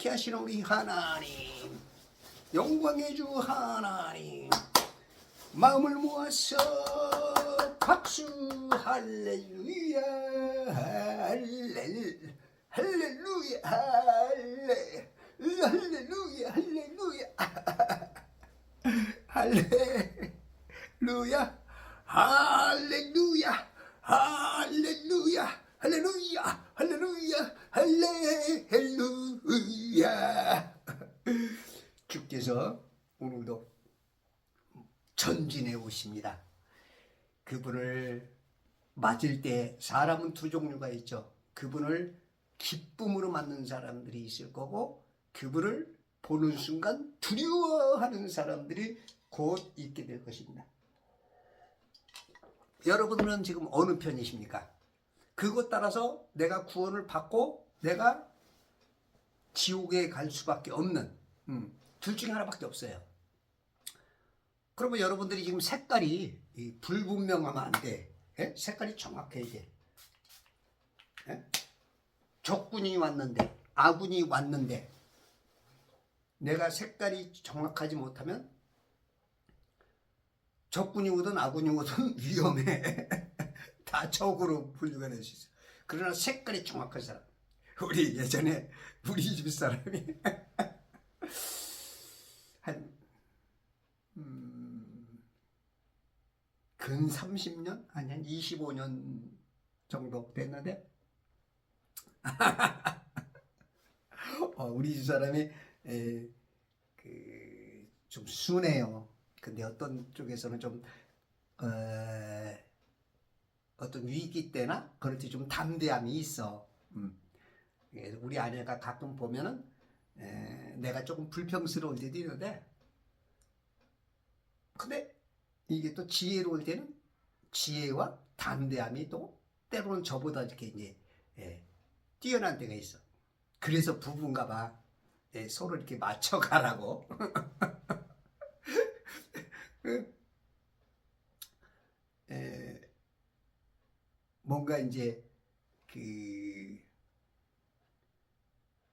자유케 하시는 우리 하나님, 영광의 주 하나님, 마음을 모아서 박수. 할렐루야 할렐루야 할렐루야 할렐루야 할렐루야 할렐루야 할렐루야 할렐루야 할렐루야. 주께서 오늘도 전진해 오십니다. 그분을 맞을 때 사람은 두 종류가 있죠. 그분을 기쁨으로 맞는 사람들이 있을 거고, 그분을 보는 순간 두려워하는 사람들이 곧 있게 될 것입니다. 여러분은 지금 어느 편이십니까? 그것 따라서 내가 구원을 받고 내가 지옥에 갈 수밖에 없는 둘 중에 하나밖에 없어요. 그러면 여러분들이 지금 색깔이 불분명하면 안 돼. 예? 색깔이 정확해야 돼. 예? 적군이 왔는데, 아군이 왔는데 내가 색깔이 정확하지 못하면 적군이 오든 아군이 오든 위험해. 다 적으로 분류가 될 수 있어. 그러나 색깔이 정확한 사람, 우리 예전에 우리 집 사람이 한 근 30년? 아니 한 25년 정도 됐는데 우리 집 사람이 좀 순해요. 근데 어떤 쪽에서는 좀 어떤 위기 때나 그럴 때 좀 담대함이 있어. 우리 아내가 가끔 보면은 내가 조금 불평스러울 때도 있는데, 근데 이게 또 지혜로울 때는 지혜와 담대함이 또 때로는 저보다 이렇게 이제 뛰어난 때가 있어. 그래서 부부인가 봐. 서로 이렇게 맞춰가라고. 뭔가 이제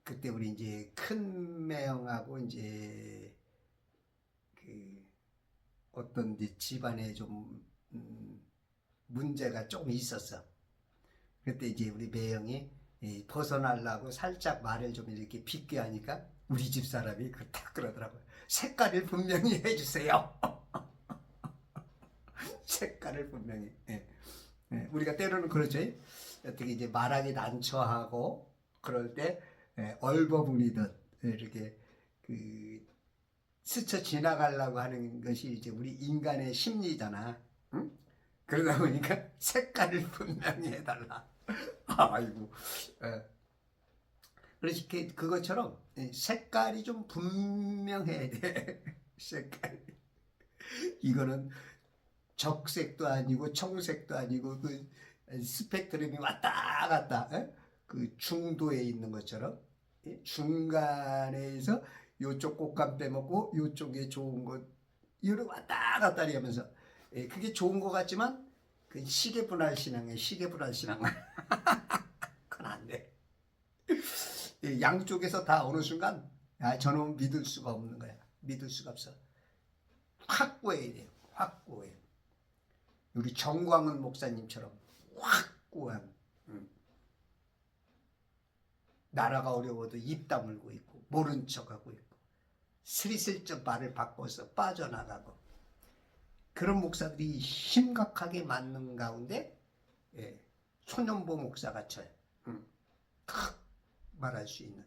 그때 우리 이제 큰 매형하고 이제 어떤 이제 집안에 좀 문제가 조금 있었어. 그때 이제 우리 매형이 벗어나려고 살짝 말을 좀 이렇게 빗게 하니까 우리 집 사람이 딱 그러더라고요. 색깔을 분명히 해주세요. 색깔을 분명히. 우리가 때로는 그렇죠. 어떻게 이제 말하기 난처하고 그럴 때 얼버무리듯 이렇게 스쳐 지나가려고 하는 것이 이제 우리 인간의 심리잖아. 응? 그러다 보니까 색깔을 분명히 해달라. 아이고. 그래서 그것처럼 색깔이 좀 분명해야 돼. 색깔. 이거는 적색도 아니고 청색도 아니고 그 스펙트럼이 왔다 갔다 그 중도에 있는 것처럼 중간에서 요쪽 꽃감 빼먹고 요쪽에 좋은 것 이렇게 왔다 갔다 하면서 그게 좋은 것 같지만 그 시계분할 신앙이에요. 시계분할 신앙. 그건 안 돼. 양쪽에서 다 어느 순간 저놈 믿을 수가 없는 거야. 믿을 수가 없어. 확고해야 돼요. 확고해. 우리 정광훈 목사님처럼 확고한 나라가 어려워도 입 다물고 있고 모른 척하고 있고 스리슬쩍 말을 바꿔서 빠져나가고 그런 목사들이 심각하게 맞는 가운데 손연보 목사가 쳐요. 탁 말할 수 있는.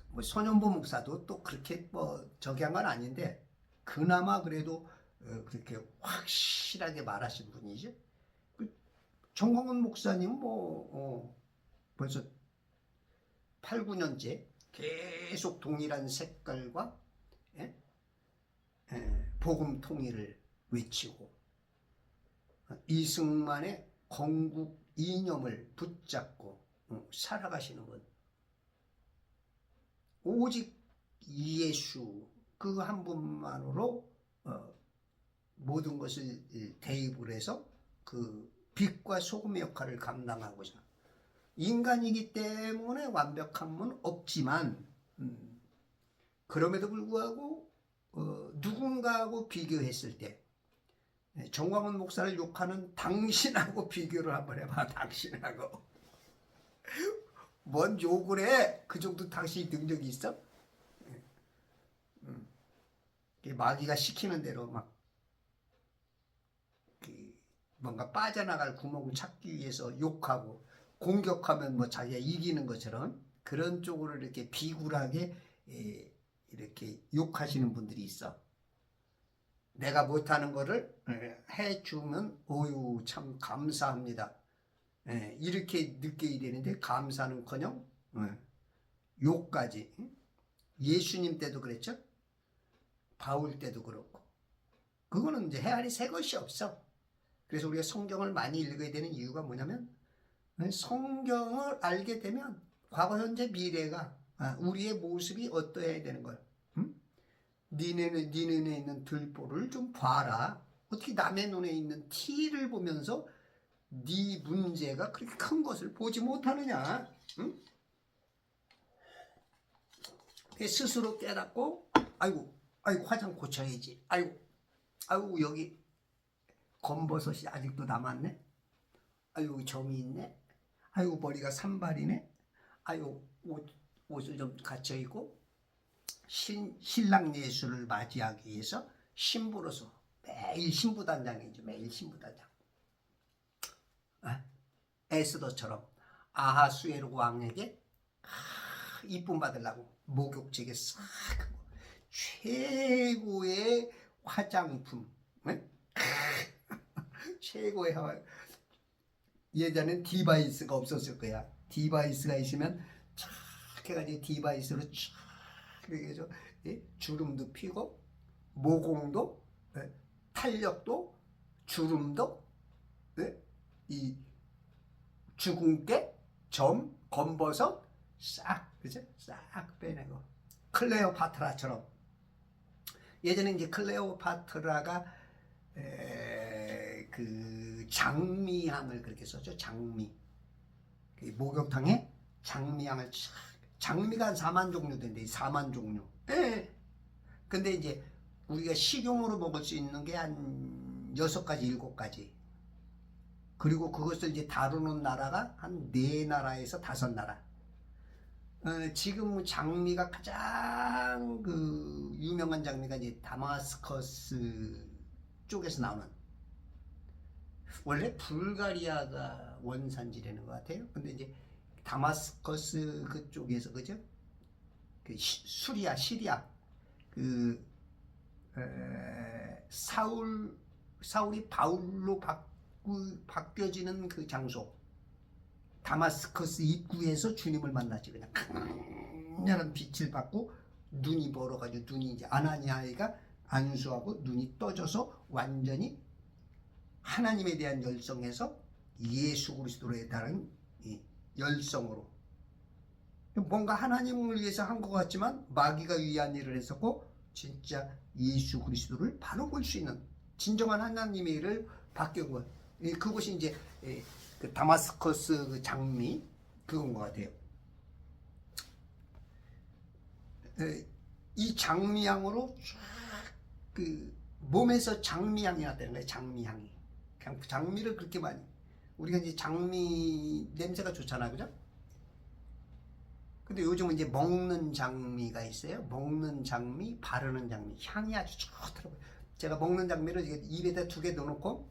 뭐 손연보 목사도 또 그렇게 뭐 저기 한 건 아닌데 그나마 그래도 그렇게 확실하게 말하신 분이죠. 정광훈 목사님 벌써 8, 9년째 계속 동일한 색깔과 복음 통일을 외치고 이승만의 건국 이념을 붙잡고 살아가시는 분. 오직 예수 그 한 분만으로 모든 것을 대입을 해서 그 빛과 소금의 역할을 감당하고자 인간이기 때문에 완벽함은 없지만 그럼에도 불구하고 누군가하고 비교했을 때 정광훈 목사를 욕하는 당신하고 비교를 한번 해봐. 당신하고 뭔 욕을 해? 그 정도 당신이 능력이 있어? 마귀가 시키는 대로 막 뭔가 빠져나갈 구멍을 찾기 위해서 욕하고 공격하면 뭐 자기가 이기는 것처럼 그런 쪽으로 이렇게 비굴하게 이렇게 욕하시는 분들이 있어. 내가 못하는 거를 해주면 오유 참 감사합니다. 이렇게 느껴야 되는데 감사는커녕 욕까지. 예수님 때도 그랬죠. 바울 때도 그렇고. 그거는 이제 헤아리 새 것이 없어. 그래서 우리가 성경을 많이 읽어야 되는 이유가 뭐냐면 성경을 알게 되면 과거, 현재, 미래가 우리의 모습이 어떠해야 되는 거야. 니네 눈에 있는 들보를 좀 봐라. 어떻게 남의 눈에 있는 티를 보면서 네 문제가 그렇게 큰 것을 보지 못하느냐. 응? 스스로 깨닫고 아이고 화장 고쳐야지. 아이고 여기 검버섯이 아직도 남았네. 아이고 점이 있네. 아이고 머리가 산발이네. 아이고 옷을 좀 갖춰 입고 신랑 예수를 맞이하기 위해서 신부로서 매일 신부단장이죠. 매일 신부단장. 에스더처럼 아하수에로 왕에게 이쁨 받으려고 목욕제게 싹 하고 최고의 화장품. 최고의 예전엔 디바이스가 없었을 거야. 디바이스가 있으면 착 해가지고 디바이스로 쫙 이렇게 해서 주름도 피고 모공도 탄력도 주름도 이 주근깨 점 검버섯 싹 그죠? 싹 빼내고 클레오파트라처럼. 예전에 이제 클레오파트라가 그 장미향을 그렇게 썼죠. 장미. 그 목욕탕에 장미향을 장미가 한 4만 종류 된대. 4만 종류. 근데 이제 우리가 식용으로 먹을 수 있는 게 한 6가지, 7가지. 그리고 그것을 이제 다루는 나라가 한 4나라에서 5나라. 지금 장미가 가장 그 유명한 장미가 이제 다마스커스 쪽에서 나오는, 원래 불가리아가 원산지라는 것 같아요. 근데 이제 다마스커스 그쪽에서 그죠? 그 시리아 그 사울이 바울로 바뀌어지는 그 장소 다마스커스 입구에서 주님을 만났지. 그냥 강렬한 빛을 받고 눈이 멀어가지고 눈이 이제 아나니아가 안수하고 눈이 떠져서 완전히 하나님에 대한 열성에서 예수 그리스도에 따른 열성으로 뭔가 하나님을 위해서 한 것 같지만 마귀가 위한 일을 했었고 진짜 예수 그리스도를 바로 볼 수 있는 진정한 하나님의 일을 바뀐 것. 그것이 이제 그 다마스커스 그 장미 그건 것 같아요. 이 장미향으로 그 몸에서 장미향이 났다는 거예요. 장미향이. 그냥 장미를 그렇게 많이. 우리가 이제 장미 냄새가 좋잖아요. 그죠? 근데 요즘은 이제 먹는 장미가 있어요. 먹는 장미, 바르는 장미. 향이 아주 좋더라고요. 제가 먹는 장미를 입에다 2개 넣어놓고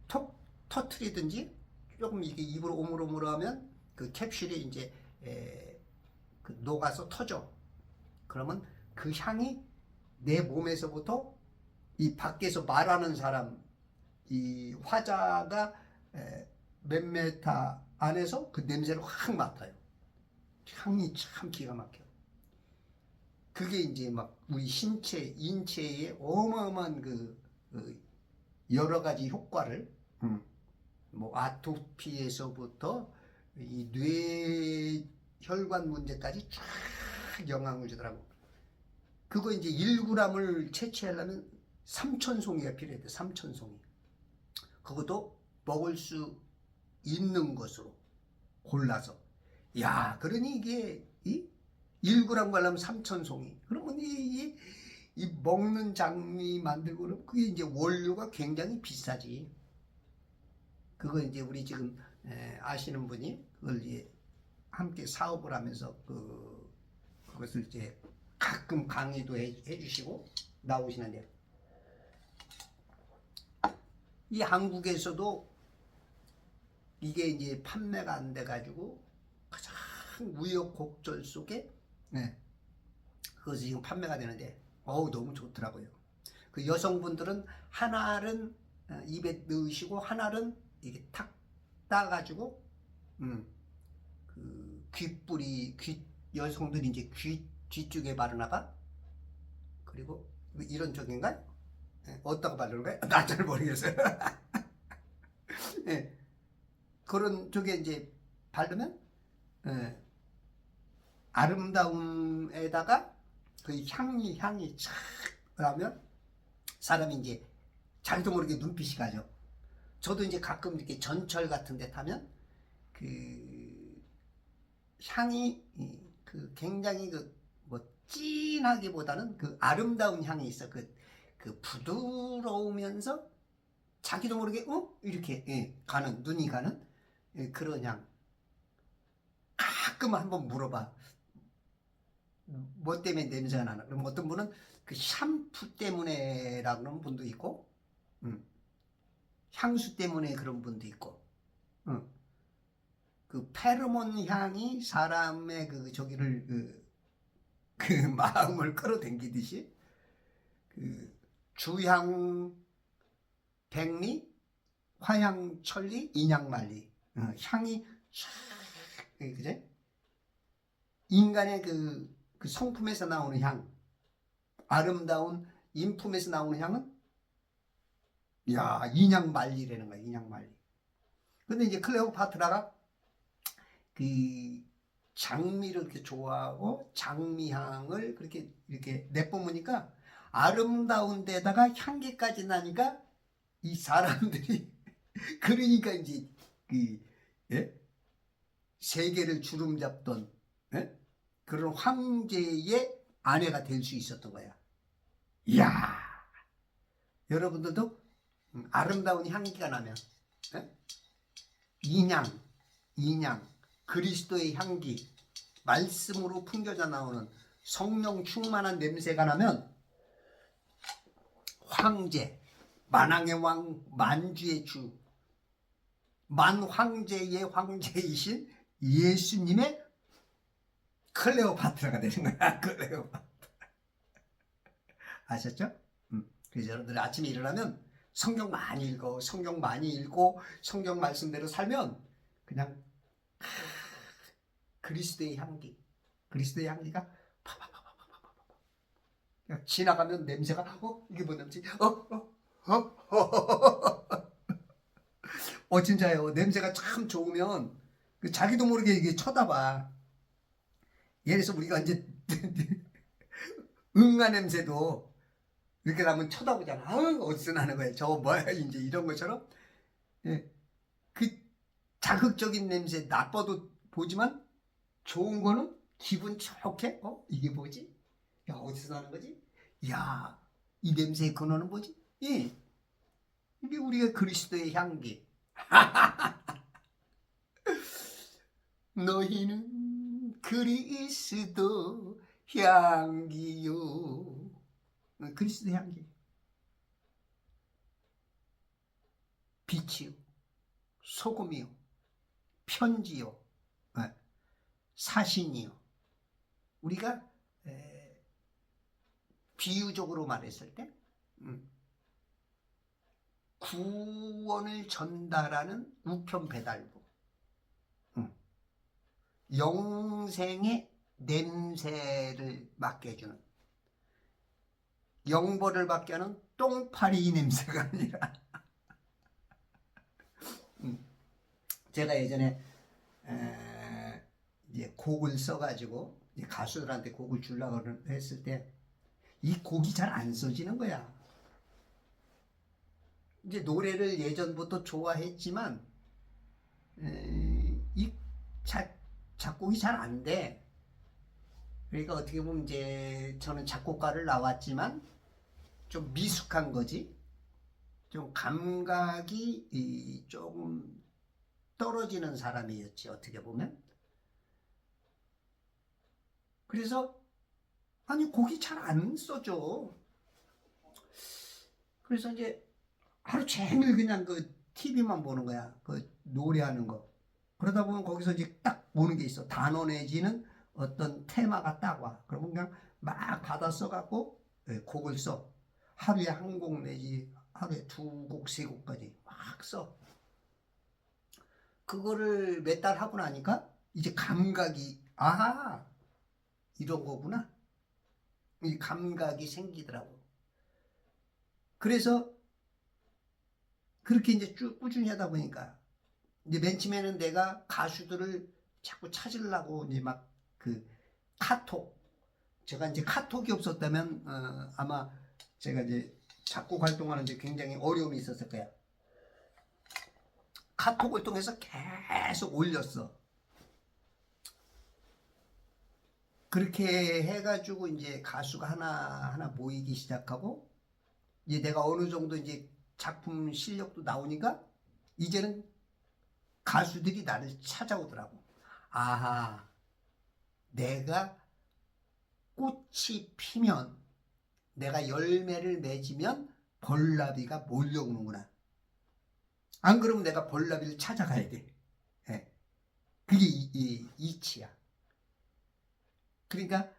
톡 터트리든지 조금 이게 입으로 오물오물하면 그 캡슐이 이제 그 녹아서 터져. 그러면 그 향이 내 몸에서부터 이 밖에서 말하는 사람, 이 화자가 몇 메타 안에서 그 냄새를 확 맡아요. 향이 참 기가 막혀요. 그게 이제 막 우리 인체에 어마어마한 그 여러 가지 효과를, 뭐 아토피에서부터 이 뇌혈관 문제까지 쫙 영향을 주더라고. 그거 이제 1g을 채취하려면 3,000송이가 필요해요. 3,000송이. 그것도 먹을 수 있는 것으로. 골라서. 야, 그러니 이게 이 1g 가려면 3,000송이. 그러면 이 먹는 장미 만들고 그러면 그게 이제 원료가 굉장히 비싸지. 그거 이제 우리 지금 아시는 분이 그걸 이제 함께 사업을 하면서 그것을 이제 가끔 강의도 해주시고 나오시는데, 이 한국에서도 이게 이제 판매가 안 돼가지고 가장 우여곡절 속에 그것이 지금 판매가 되는데 너무 좋더라고요. 그 여성분들은 한 알은 입에 넣으시고 한 알은 이게 탁 따가지고 그 귓불이 여성들이 이제 귀 뒤쪽에 바르나 봐. 그리고 이런 쪽인가요? 어디다가 바르는 거야? 나 잘 모르겠어요. 네. 그런 쪽에 이제 바르면 아름다움에다가 그 향이 착 나면 사람이 이제 자기도 모르게 눈빛이 가죠. 저도 이제 가끔 이렇게 전철 같은 데 타면 그 향이 그 굉장히 뭐 진하기보다는 그 아름다운 향이 있어. 그 부드러우면서 자기도 모르게 이렇게 가는, 눈이 가는 그런 향. 가끔 한번 물어봐. 뭐 때문에 냄새가 나나? 그럼 어떤 분은 그 샴푸 때문에라고 하는 분도 있고, 향수 때문에 그런 분도 있고, 그 페로몬 향이 사람의 그 저기를 그 마음을 끌어당기듯이 그 주향 백리, 화향 천리, 인향 만리, 향이 촥, 그제? 인간의 그 성품에서 나오는 향, 아름다운 인품에서 나오는 향은 인향 만리라는 거야. 인향 만리. 근데 이제 클레오파트라가 그 장미를 이렇게 좋아하고 장미향을 그렇게 이렇게 내뿜으니까 아름다운 데다가 향기까지 나니까 이 사람들이 그러니까 이제 세계를 주름잡던 그런 황제의 아내가 될 수 있었던 거야. 이야, 여러분들도 아름다운 향기가 나면 인향, 그리스도의 향기, 말씀으로 풍겨져 나오는 성령 충만한 냄새가 나면 황제, 만왕의 왕, 만주의 주, 만황제의 황제이신 예수님의 클레오파트라가 되는 거야. 클레오파트라. 아셨죠? 그래서 여러분들 아침에 일어나면 성경 많이 읽고 성경 말씀대로 살면 그냥 그리스도의 향기가 지나가면 냄새가 이게 뭐 냄새? 진짜요. 냄새가 참 좋으면 자기도 모르게 이게 쳐다봐. 예를 들어서 우리가 이제 응아 냄새도 이렇게 나면 쳐다보잖아. 어디서 나는 거야? 저거 뭐야? 이제 이런 것처럼 그 자극적인 냄새 나빠도 보지만 좋은 거는 기분 좋게 이게 뭐지? 야, 어디서 나는 거지? 야, 이 냄새의 근원은 뭐지? 이게 우리가 그리스도의 향기. 너희는 그리스도 향기요. 그리스도 향기. 빛이요, 소금이요, 편지요, 사신이요. 우리가 비유적으로 말했을 때 구원을 전달하는 우편 배달부, 영생의 냄새를 맡게 해주는, 영벌을 받게 하는 똥파리 냄새가 아니라 제가 예전에 이제 곡을 써가지고 이제 가수들한테 곡을 주려고 했을 때 이 곡이 잘 안 써지는 거야. 이제 노래를 예전부터 좋아했지만 이 작곡이 잘 안 돼. 그러니까 어떻게 보면 이제 저는 작곡가를 나왔지만 좀 미숙한 거지. 좀 감각이 조금 떨어지는 사람이었지, 어떻게 보면. 그래서 아니 곡이 잘 안 써져. 그래서 이제 하루 종일 그냥 그 TV만 보는 거야. 그 노래하는 거. 그러다 보면 거기서 이제 딱 보는 게 있어. 단어 내지는 어떤 테마가 딱 와. 그러면 그냥 막 받아 써갖고 곡을 써. 하루에 한 곡 내지 하루에 두 곡, 세 곡까지 막 써. 그거를 몇 달 하고 나니까 이제 감각이, 아, 이런 거구나. 이 감각이 생기더라고. 그래서 그렇게 이제 쭉 꾸준히 하다 보니까 이제 맨 처음에는 내가 가수들을 자꾸 찾으려고 이제 막 그 카톡, 제가 이제 카톡이 없었다면 아마 제가 이제 작곡 활동하는데 굉장히 어려움이 있었을 거야. 카톡을 통해서 계속 올렸어. 그렇게 해가지고 이제 가수가 하나 모이기 시작하고, 이제 내가 어느 정도 이제 작품 실력도 나오니까 이제는 가수들이 나를 찾아오더라고. 아하, 내가 꽃이 피면, 내가 열매를 맺으면 벌나비가 몰려오는구나. 안 그러면 내가 벌나비를 찾아가야 돼. 예. 그게 이치야. 그러니까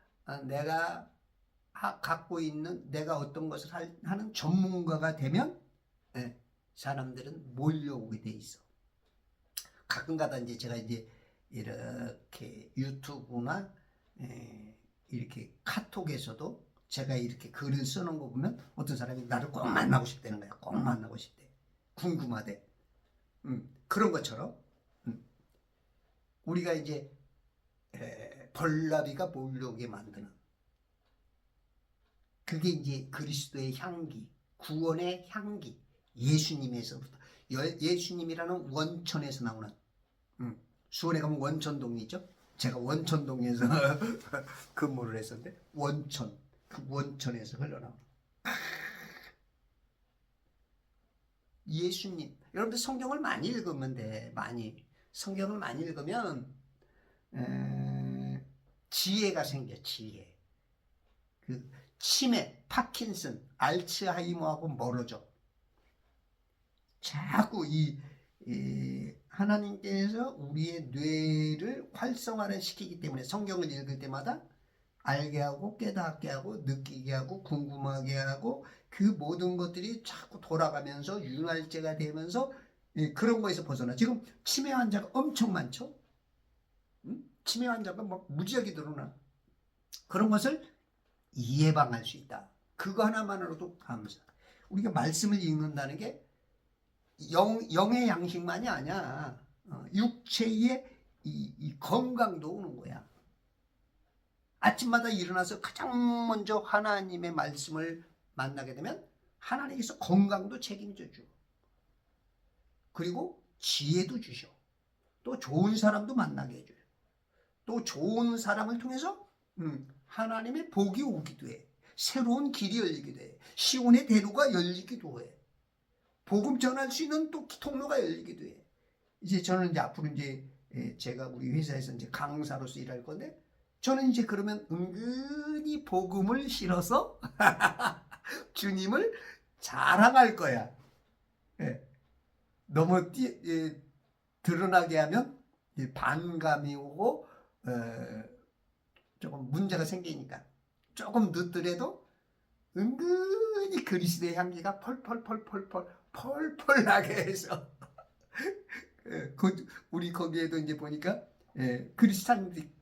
내가 갖고 있는, 내가 어떤 것을 하는 전문가가 되면 사람들은 몰려오게 돼 있어. 가끔가다 이제 제가 이제 이렇게 유튜브나 이렇게 카톡에서도 제가 이렇게 글을 쓰는 거 보면 어떤 사람이 나를 꼭 만나고 싶다는 거야. 꼭 만나고 싶대. 궁금하대. 그런 것처럼 우리가 이제 벌나비가 몰려오게 만드는, 그게 이제 그리스도의 향기, 구원의 향기, 예수님에서부터, 예수님이라는 원천에서 나오는, 수원에 가면 원천동이 있죠. 제가 원천동에서 근무를 했었는데 원천, 그 원천에서 흘러나오는 예수님. 여러분들 성경을 많이 읽으면 돼. 성경을 많이 읽으면 지혜가 생겨. 지혜. 그 치매, 파킨슨, 알츠하이머하고 멀어져. 자꾸 이 하나님께서 우리의 뇌를 활성화를 시키기 때문에 성경을 읽을 때마다 알게 하고 깨닫게 하고 느끼게 하고 궁금하게 하고, 그 모든 것들이 자꾸 돌아가면서 윤활제가 되면서 그런 거에서 벗어나. 지금 치매 환자가 엄청 많죠. 치매 환자가 막 무지하게 늘어나. 그런 것을 예방할 수 있다. 그거 하나만으로도 감사. 우리가 말씀을 읽는다는 게 영의 양식만이 아니야. 육체의 이 건강도 오는 거야. 아침마다 일어나서 가장 먼저 하나님의 말씀을 만나게 되면 하나님께서 건강도 책임져 줘. 그리고 지혜도 주셔. 또 좋은 사람도 만나게 해줘요. 또 좋은 사람을 통해서 하나님의 복이 오기도 해. 새로운 길이 열리기도 해. 시온의 대로가 열리기도 해. 복음 전할 수 있는 또 통로가 열리기도 해. 이제 저는 이제 앞으로 이제 제가 우리 회사에서 이제 강사로서 일할 건데, 저는 이제 그러면 은근히 복음을 실어서 주님을 자랑할 거야. 너무 드러나게 하면 반감이 오고 조금 문제가 생기니까 조금 늦더라도 은근히 그리스도의 향기가 펄펄 나게 해서 우리 거기에도 이제 보니까 크리스찬들이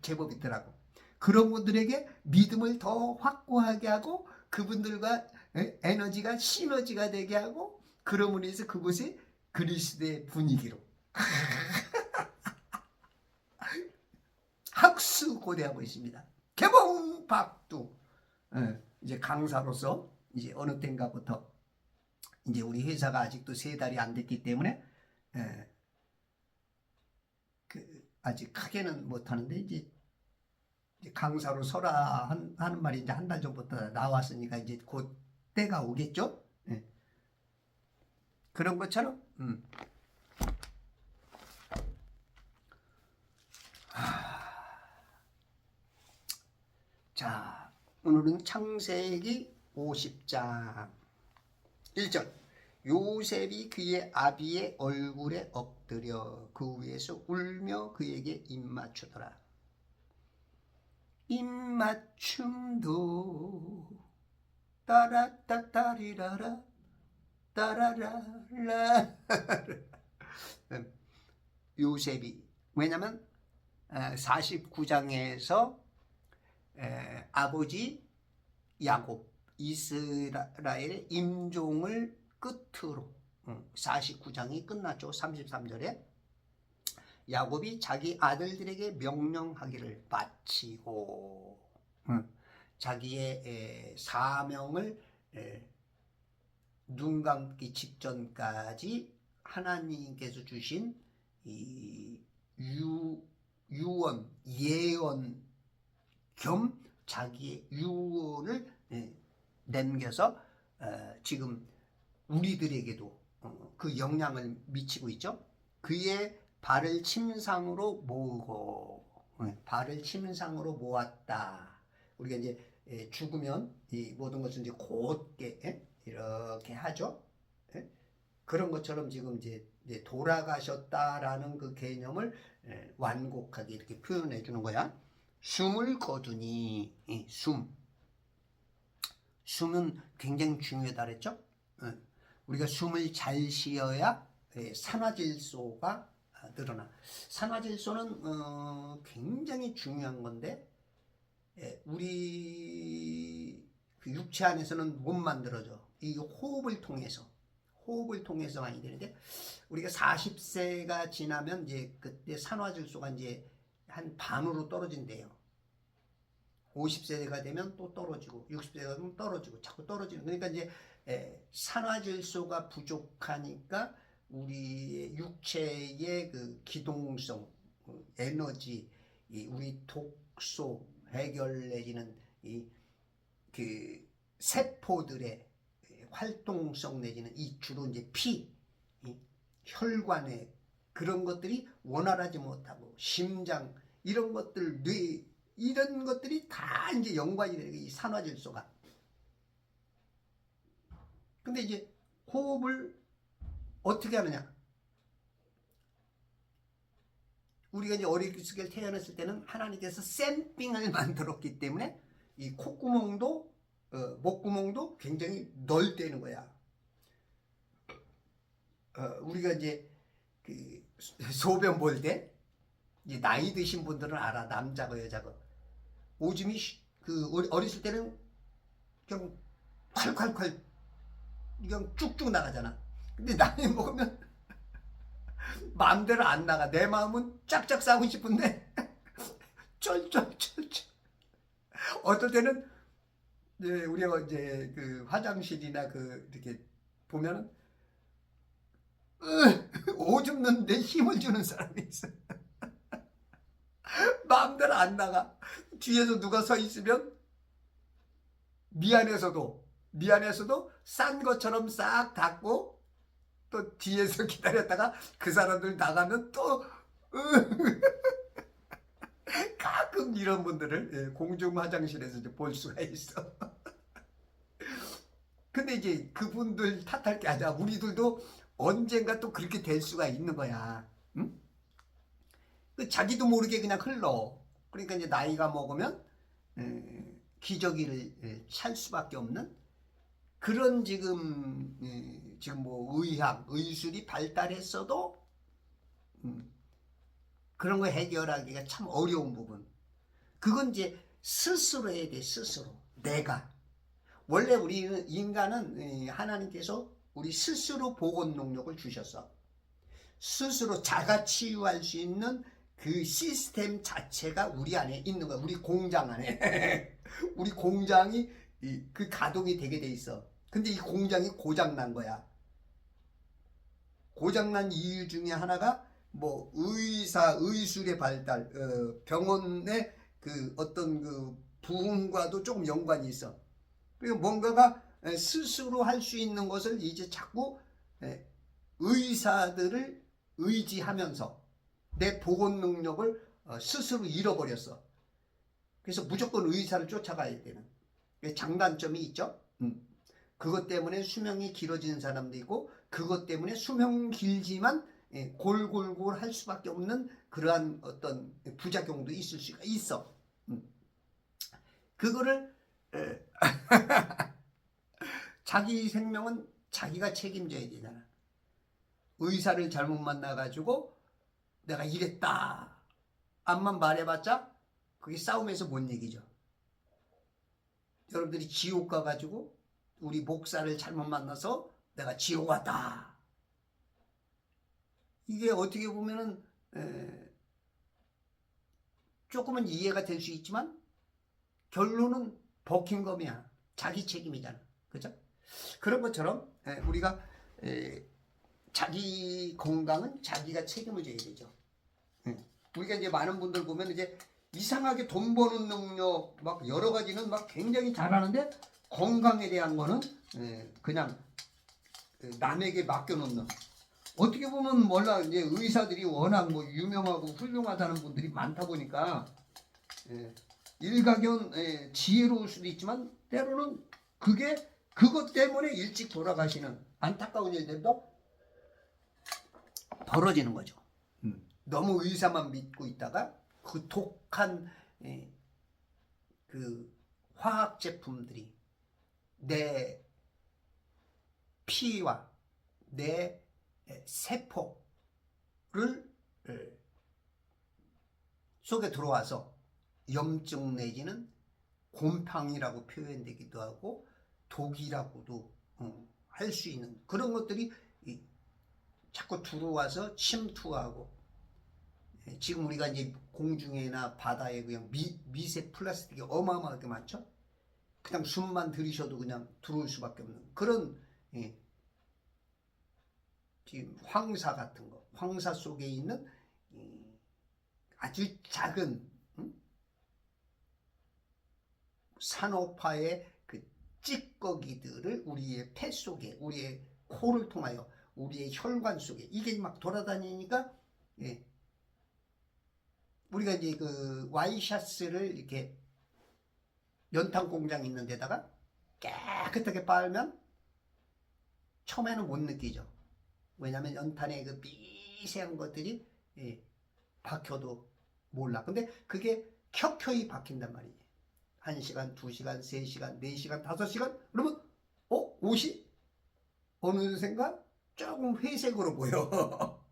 제법 있더라고. 그런 분들에게 믿음을 더 확고하게 하고 그분들과 에너지가 시너지가 되게 하고, 그러므로 해서 그곳이 그리스도의 분위기로 학수고대하고 있습니다. 개봉박두. 이제 강사로서 이제 어느 때인가부터 이제 우리 회사가 아직도 3달이 안 됐기 때문에 아직 크게는 못하는데 이제 강사로 서라 하는 말이 이제 한 달 전부터 나왔으니까 이제 곧 때가 오겠죠. 예. 그런 것처럼 자, 오늘은 창세기 50장 1절. 요셉이 그의 아비의 얼굴에 엎드려 그 위에서 울며 그에게 입맞추더라. 입맞춤도 따라따따리라라 따라라라. 요셉이, 왜냐면 49장에서 아버지 야곱 이스라엘의 임종을 끝으로 49장이 끝났죠. 33절에 야곱이 자기 아들들에게 명령하기를 마치고 자기의 사명을 눈 감기 직전까지 하나님께서 주신 이 유언, 예언 겸 자기의 유언을 남겨서 지금 우리들에게도 그 영향을 미치고 있죠. 그의 발을 침상으로 모으고, 발을 침상으로 모았다. 우리가 이제 죽으면 이 모든 것을 이제 곧게 이렇게 하죠. 그런 것처럼 지금 이제 돌아가셨다라는 그 개념을 완곡하게 이렇게 표현해 주는 거야. 숨을 거두니, 숨은 굉장히 중요하다 그랬죠. 우리가 숨을 잘 쉬어야 산화질소가 늘어나. 산화질소는 굉장히 중요한 건데 우리 그 육체 안에서는 못 만들어져. 이 호흡을 통해서 많이 되는데 우리가 40세가 지나면 이제 그때 산화질소가 이제 한 반으로 떨어진대요. 50세가 되면 또 떨어지고 60세가 되면 떨어지고 자꾸 떨어지는. 그러니까 이제 산화질소가 부족하니까 우리의 육체의 그 기동성, 에너지, 우리 독소 해결 내지는 그 세포들의 활동성 내지는 이 주로 이제 피, 혈관의 그런 것들이 원활하지 못하고 심장 이런 것들, 뇌 이런 것들이 다 이제 연관이 되는 이 산화질소가. 근데 이제 호흡을 어떻게 하느냐? 우리가 이제 어리석게 태어났을 때는 하나님께서 샘빙을 만들었기 때문에 이 콧구멍도 목구멍도 굉장히 넓대는 거야. 우리가 이제 그 소변 볼 때 이제 나이 드신 분들은 알아. 남자고 여자고 오줌이 그 어렸을 때는 그냥 콸콸콸 그냥 쭉쭉 나가잖아. 근데 나이 먹으면 마음대로 안 나가. 내 마음은 짝짝 싸고 싶은데 쩔쩔쩔쩔. 어떨 때는 이제 우리가 이제 그 화장실이나 그 이렇게 보면은 오줌 넣는데 힘을 주는 사람이 있어. 마음대로 안 나가. 뒤에서 누가 서 있으면 미안해서도 싼 것처럼 싹 닫고 또 뒤에서 기다렸다가 그 사람들 나가면 또 가끔 이런 분들을 공중 화장실에서 이제 볼 수가 있어. 근데 이제 그분들 탓할 게 아니라 우리들도 언젠가 또 그렇게 될 수가 있는 거야. 응? 자기도 모르게 그냥 흘러. 그러니까 이제 나이가 먹으면 기저귀를 찰 수밖에 없는 그런 지금 뭐 의술이 발달했어도 그런 거 해결하기가 참 어려운 부분. 그건 이제 스스로 해야 돼. 스스로. 내가. 원래 우리 인간은 하나님께서 우리 스스로 복원 능력을 주셨어. 스스로 자가 치유할 수 있는 그 시스템 자체가 우리 안에 있는 거야. 우리 공장 안에. 우리 공장이 그 가동이 되게 돼 있어. 근데 이 공장이 고장난 거야. 고장난 이유 중에 하나가 뭐 의사 의술의 발달, 병원의 그 어떤 그 부흥과도 조금 연관이 있어. 그리고 뭔가가 스스로 할 수 있는 것을 이제 자꾸 의사들을 의지하면서 내 보건 능력을 스스로 잃어버렸어. 그래서 무조건 의사를 쫓아가야 되는 장단점이 있죠. 그것 때문에 수명이 길어지는 사람도 있고, 그것 때문에 수명 길지만 골골골 할 수밖에 없는 그러한 어떤 부작용도 있을 수가 있어. 그거를 자기 생명은 자기가 책임져야 되잖아. 의사를 잘못 만나가지고 내가 이랬다 암만 말해봤자 그게 싸움에서 못 얘기죠. 여러분들이 지옥 가가지고 우리 목사를 잘못 만나서 내가 지옥 왔다, 이게 어떻게 보면은 조금은 이해가 될 수 있지만 결론은 버킹검이야. 자기 책임이잖아. 그죠? 그런 것처럼 우리가 자기 건강은 자기가 책임을 져야 되죠. 우리가 이제 많은 분들 보면 이제 이상하게 돈 버는 능력 막 여러 가지는 막 굉장히 잘하는데 건강에 대한 거는 그냥 남에게 맡겨놓는. 어떻게 보면 몰라, 이제 의사들이 워낙 뭐 유명하고 훌륭하다는 분들이 많다 보니까 일가견 지혜로울 수도 있지만 때로는 그것 때문에 일찍 돌아가시는 안타까운 일들도 벌어지는 거죠. 너무 의사만 믿고 있다가 그 독한 그 화학 제품들이 내 피와 내 세포를 속에 들어와서 염증 내지는 곰팡이라고 표현되기도 하고 독이라고도 할 수 있는 그런 것들이 자꾸 들어와서 침투하고, 지금 우리가 이제 공중에나 바다에 그냥 미세 플라스틱이 어마어마하게 많죠. 그냥 숨만 들이셔도 그냥 들어올 수밖에 없는 그런 지금 황사 같은 거, 황사 속에 있는 아주 작은 산호파의 그 찌꺼기들을 우리의 폐 속에, 우리의 코를 통하여 우리의 혈관 속에 이게 막 돌아다니니까 우리가 이제 그 와이셔츠를 이렇게 연탄 공장 있는 데다가 깨끗하게 빨면 처음에는 못 느끼죠. 왜냐하면 연탄에 그 미세한 것들이 박혀도 몰라. 근데 그게 켜켜이 박힌단 말이지. 1시간, 2시간, 3시간, 4시간, 5시간 그러면 옷이 어느샌가 조금 회색으로 보여.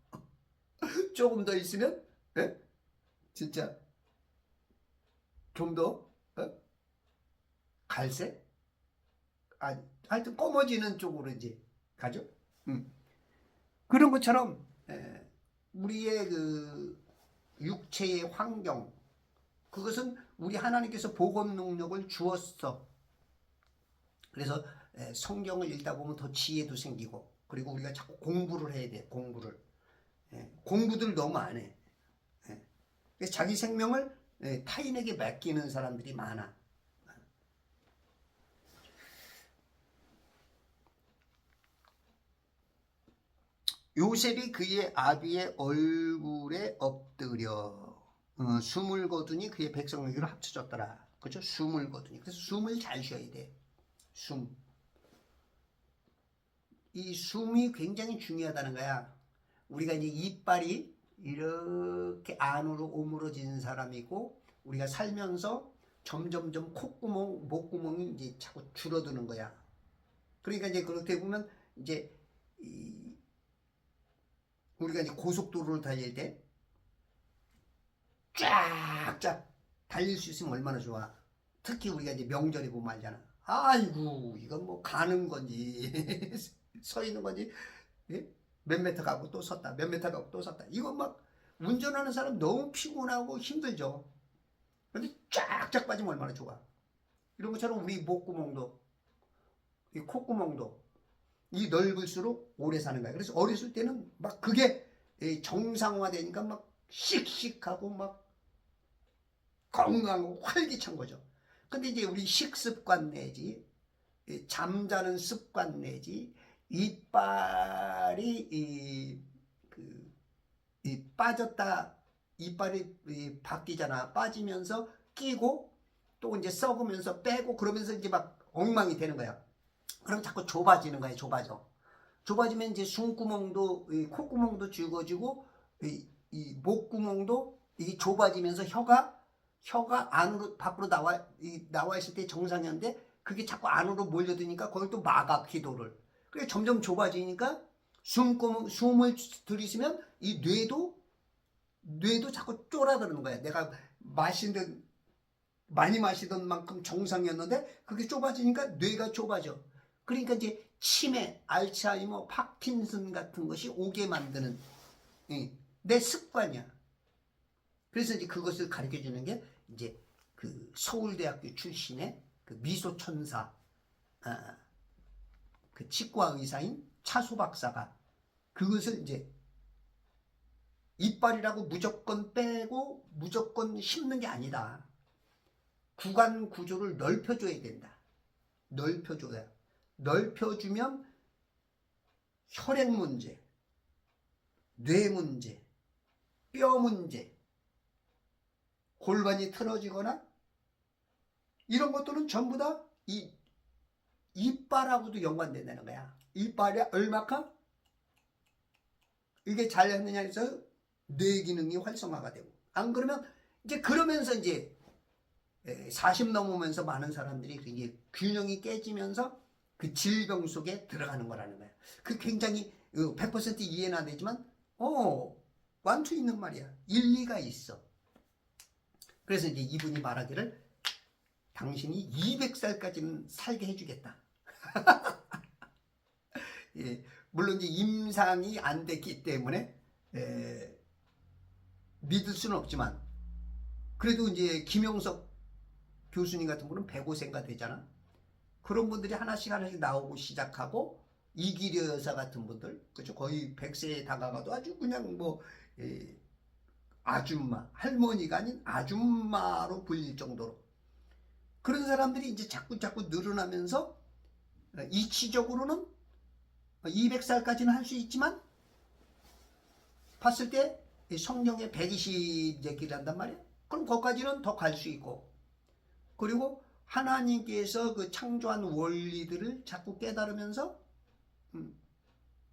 조금 더 있으면 진짜 좀 더 갈색? 하여튼 검어지는 쪽으로 이제 가죠. 그런 것처럼 우리의 그 육체의 환경, 그것은 우리 하나님께서 보건 능력을 주었어. 그래서 성경을 읽다 보면 더 지혜도 생기고, 그리고 우리가 자꾸 공부를 해야 돼. 공부들 너무 안 해. 그래서 자기 생명을 타인에게 맡기는 사람들이 많아. 요셉이 그의 아비의 얼굴에 엎드려 숨을 거두니 그의 백성에게로 합쳐졌더라. 그렇죠? 숨을 거두니. 그래서 숨을 잘 쉬어야 돼. 이 숨이 굉장히 중요하다는 거야. 우리가 이제 이빨이 이렇게 안으로 오므러지는 사람이고, 우리가 살면서 점점점 콧구멍, 목구멍이 이제 자꾸 줄어드는 거야. 그러니까 이제 그렇게 보면 이제 우리가 이제 고속도로를 달릴 때 쫙쫙 달릴 수 있으면 얼마나 좋아. 특히 우리가 이제 명절에 보면 알잖아. 아이고, 이건 뭐 가는 건지 서 있는 건지, 몇 메터 가고 또 섰다, 몇 메터 가고 또 섰다. 이거 막 운전하는 사람 너무 피곤하고 힘들죠. 근데 쫙쫙 빠지면 얼마나 좋아. 이런 것처럼 우리 목구멍도, 이 콧구멍도 이 넓을수록 오래 사는 거야. 그래서 어렸을 때는 막 그게 정상화되니까 막 씩씩하고 막 건강하고 활기찬 거죠. 근데 이제 우리 식습관 내지 잠자는 습관 내지 이빨이 빠졌다, 이빨이 바뀌잖아. 빠지면서 끼고 또 이제 썩으면서 빼고 그러면서 이제 막 엉망이 되는 거야. 그럼 자꾸 좁아지는 거야. 좁아지면 이제 숨구멍도 콧구멍도 죽어지고 이 목구멍도 이게 좁아지면서 혀가 안으로 밖으로 나와 있을 때 정상이었는데 그게 자꾸 안으로 몰려드니까 거기 또 막아 기도를. 그래 점점 좁아지니까 숨을 들이쉬면 이 뇌도 자꾸 쫄아드는 거야. 내가 많이 마시던 만큼 정상이었는데 그게 좁아지니까 뇌가 좁아져. 그러니까 이제 치매, 알츠하이머, 파킨슨 같은 것이 오게 만드는 내 습관이야. 그래서 이제 그것을 가르쳐 주는 게 이제 그 서울대학교 출신의 그 미소천사, 그 치과 의사인 차수 박사가 그것을 이제 이빨이라고 무조건 빼고 무조건 씹는 게 아니다. 구간 구조를 넓혀줘야 된다. 넓혀주면 혈액 문제, 뇌 문제, 뼈 문제, 골반이 틀어지거나 이런 것들은 전부 다 이 이빨하고도 연관된다는 거야. 이빨이 얼마큼 이게 잘 했느냐 해서 뇌 기능이 활성화가 되고 안 그러면 이제 그러면서 이제 40 넘으면서 많은 사람들이 이제 균형이 깨지면서 그 질병 속에 들어가는 거라는 거야. 그 굉장히 100% 이해는 안 되지만 완투 있는 말이야. 일리가 있어. 그래서 이제 이분이 말하기를 당신이 200살까지는 살게 해주겠다. 예, 물론 이제 임상이 안 됐기 때문에 믿을 수는 없지만 그래도 이제 김영석 교수님 같은 분은 105세가 되잖아. 그런 분들이 하나씩 나오고 시작하고 이기려 여사 같은 분들 그죠 거의 100세에 다가가도 아주 그냥 뭐 아줌마 할머니가 아닌 아줌마로 불릴 정도로 그런 사람들이 이제 자꾸 늘어나면서 이치적으로는 200살까지는 할 수 있지만 봤을 때 성경에 120 얘기를 말이야. 그럼 거기까지는 더 갈 수 있고 그리고 하나님께서 그 창조한 원리들을 자꾸 깨달으면서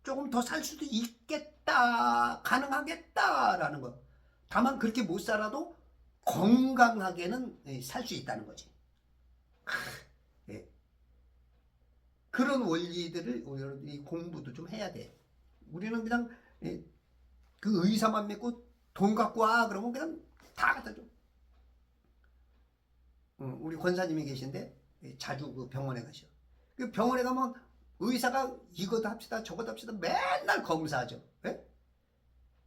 조금 더 살 수도 있겠다, 가능하겠다라는 거. 다만 그렇게 못 살아도 건강하게는 살 수 있다는 거지. 예. 그런 원리들을 공부도 좀 해야 돼. 우리는 그냥 그 의사만 믿고 돈 갖고 와 그러면 그냥 다 갖다 줘. 우리 권사님이 계신데 자주 그 병원에 가셔. 그 병원에 가면 의사가 이것도 합시다 저것도 합시다 맨날 검사하죠. 예?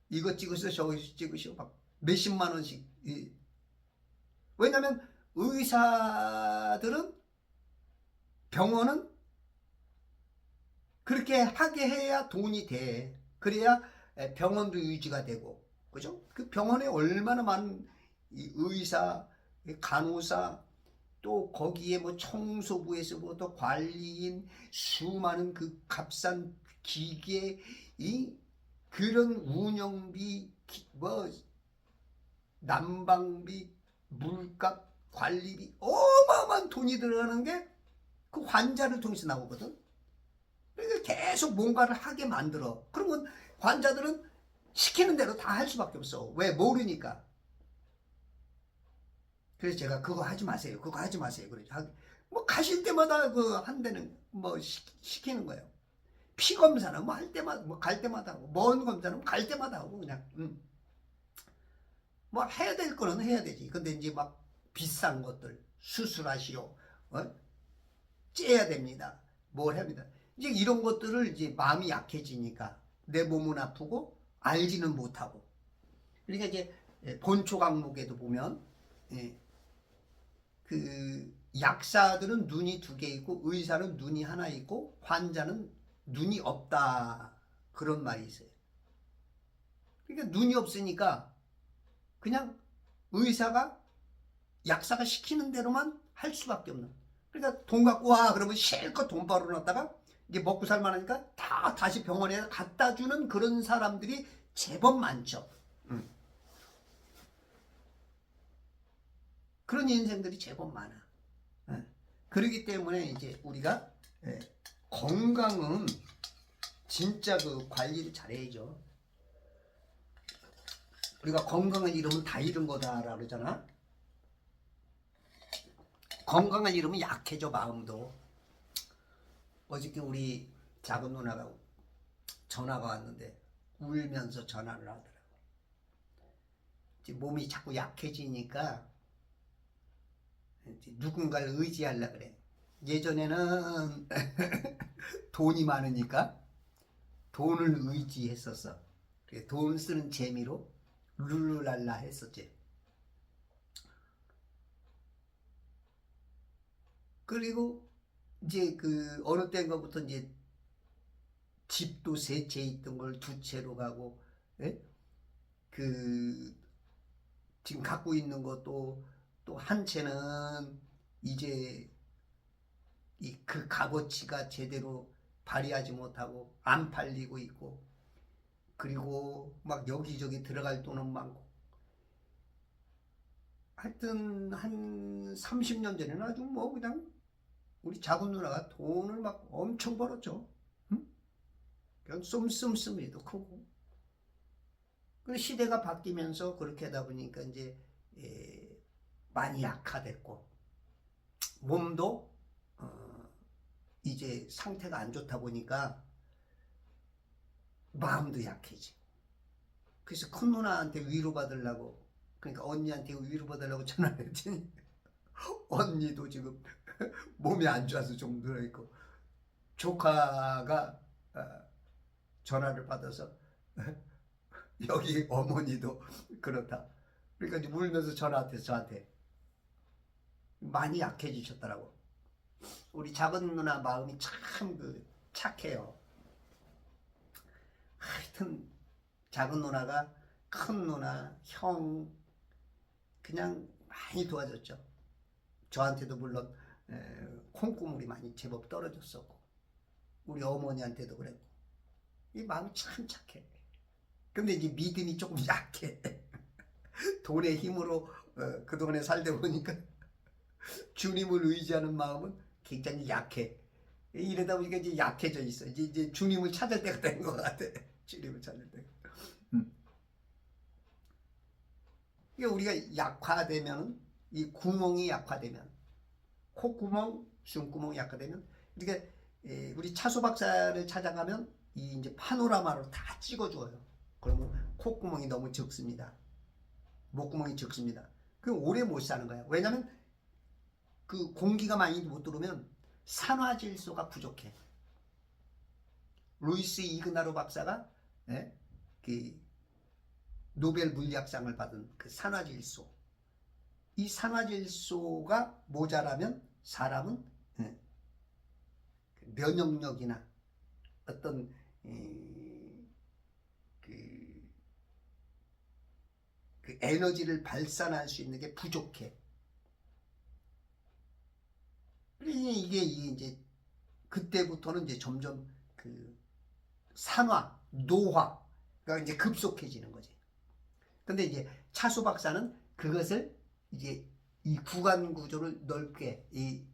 이것 찍으시오 저것 찍으시오 막 몇십만 원씩. 왜냐면 의사들은 병원은 그렇게 하게 해야 돈이 돼. 그래야 병원도 유지가 되고 그죠? 그 병원에 얼마나 많은 의사, 간호사 또 거기에 뭐 청소부에서부터 관리인 수많은 그 값싼 기계 그런 운영비 뭐 난방비 물값 관리비 어마어마한 돈이 들어가는 게 그 환자를 통해서 나오거든. 그러니까 계속 뭔가를 하게 만들어. 그러면 환자들은 시키는 대로 다 할 수밖에 없어. 왜? 모르니까. 그래서 제가 그거 하지 마세요. 그러죠. 뭐 가실 때마다 그 한 대는 뭐 시키는 거예요. 피 검사는 뭐 할 때마다 뭐 갈 때마다 하고 먼 검사는 갈 때마다 하고 그냥 뭐 해야 될 거는 해야 되지. 근데 이제 막 비싼 것들 수술하시오. 째야 됩니다. 뭘 합니다. 이제 이런 것들을 이제 마음이 약해지니까 내 몸은 아프고 알지는 못하고. 그러니까 이제 본초 강목에도 보면 그 약사들은 눈이 2개 있고 의사는 눈이 하나 있고 환자는 눈이 없다 그런 말이 있어요. 그러니까 눈이 없으니까 그냥 의사가 약사가 시키는 대로만 할 수밖에 없는. 그러니까 돈 갖고 와 그러면 실컷 돈 벌어놨다가 이제 먹고 살만하니까 다 다시 병원에 갖다 주는 그런 사람들이 제법 많죠. 그런 인생들이 제법 많아. 그렇기 때문에 이제 우리가 건강은 진짜 그 관리를 잘해야죠. 우리가 건강을 잃으면 다 잃은 거다라고 그러잖아. 건강을 잃으면 약해져 마음도. 어저께 우리 작은 누나가 전화가 왔는데 울면서 전화를 하더라고. 이제 몸이 자꾸 약해지니까 이제 누군가를 의지하려 그래. 예전에는 돈이 많으니까 돈을 의지했었어. 돈 쓰는 재미로 룰루랄라 했었지. 그리고 이제 그 어느 때인가부터 이제 집도 세 채 있던 걸 두 채로 가고, 예? 그 지금 갖고 있는 것도 또 한 채는 이제 이 그 값어치가 제대로 발휘하지 못하고 안 팔리고 있고, 그리고 막 여기저기 들어갈 돈은 많고. 하여튼 한 30년 전에는 아주 뭐 그냥 우리 작은 누나가 돈을 막 엄청 벌었죠. 응? 그냥 쏨쏨쏨이도 크고. 그 시대가 바뀌면서 그렇게 하다 보니까 이제 많이 약화됐고 몸도 이제 상태가 안 좋다 보니까 마음도 약해지. 그래서 큰 누나한테 위로받으려고, 그러니까 언니한테 위로받으려고 전화를 했더니 언니도 지금 몸이 안 좋아서 좀 늘어있고, 조카가 전화를 받아서 여기 어머니도 그렇다. 그러니까 이제 울면서 전화한테 저한테 많이 약해지셨더라고. 우리 작은 누나 마음이 참 그 착해요. 하여튼 작은 누나가 큰 누나, 형 그냥 많이 도와줬죠. 저한테도 물론 콩고물이 많이 제법 떨어졌었고, 우리 어머니한테도 그랬고. 이 마음이 참 착해. 근데 이제 믿음이 조금 약해. 돈의 힘으로 그동안에 살다 보니까 주님을 의지하는 마음은 굉장히 약해. 이러다 보니까 이제 약해져 있어. 이제 주님을 찾을 때가 된 것 같아. 주님을 찾을 때. 그러니까 우리가 약화되면, 이 구멍이 약화되면, 콧구멍, 숨구멍이 약화되면, 그러니까 우리 차수 박사를 찾아가면 이 이제 파노라마로 다 찍어줘요. 그러면 콧구멍이 너무 적습니다. 목구멍이 적습니다. 그럼 오래 못 사는 거야. 왜냐면 그 공기가 많이 못 들어오면 산화질소가 부족해. 루이스 이그나로 박사가 그 노벨 물리학상을 받은 그 산화질소, 이 산화질소가 모자라면 사람은 면역력이나 어떤 그 에너지를 발산할 수 있는 게 부족해. 이게 이제 그때부터는 이제 점점 그 산화, 노화가 이제 급속해지는 거지. 근데 이제 차수 박사는 그것을 이제 이 구간 구조를 넓게, 이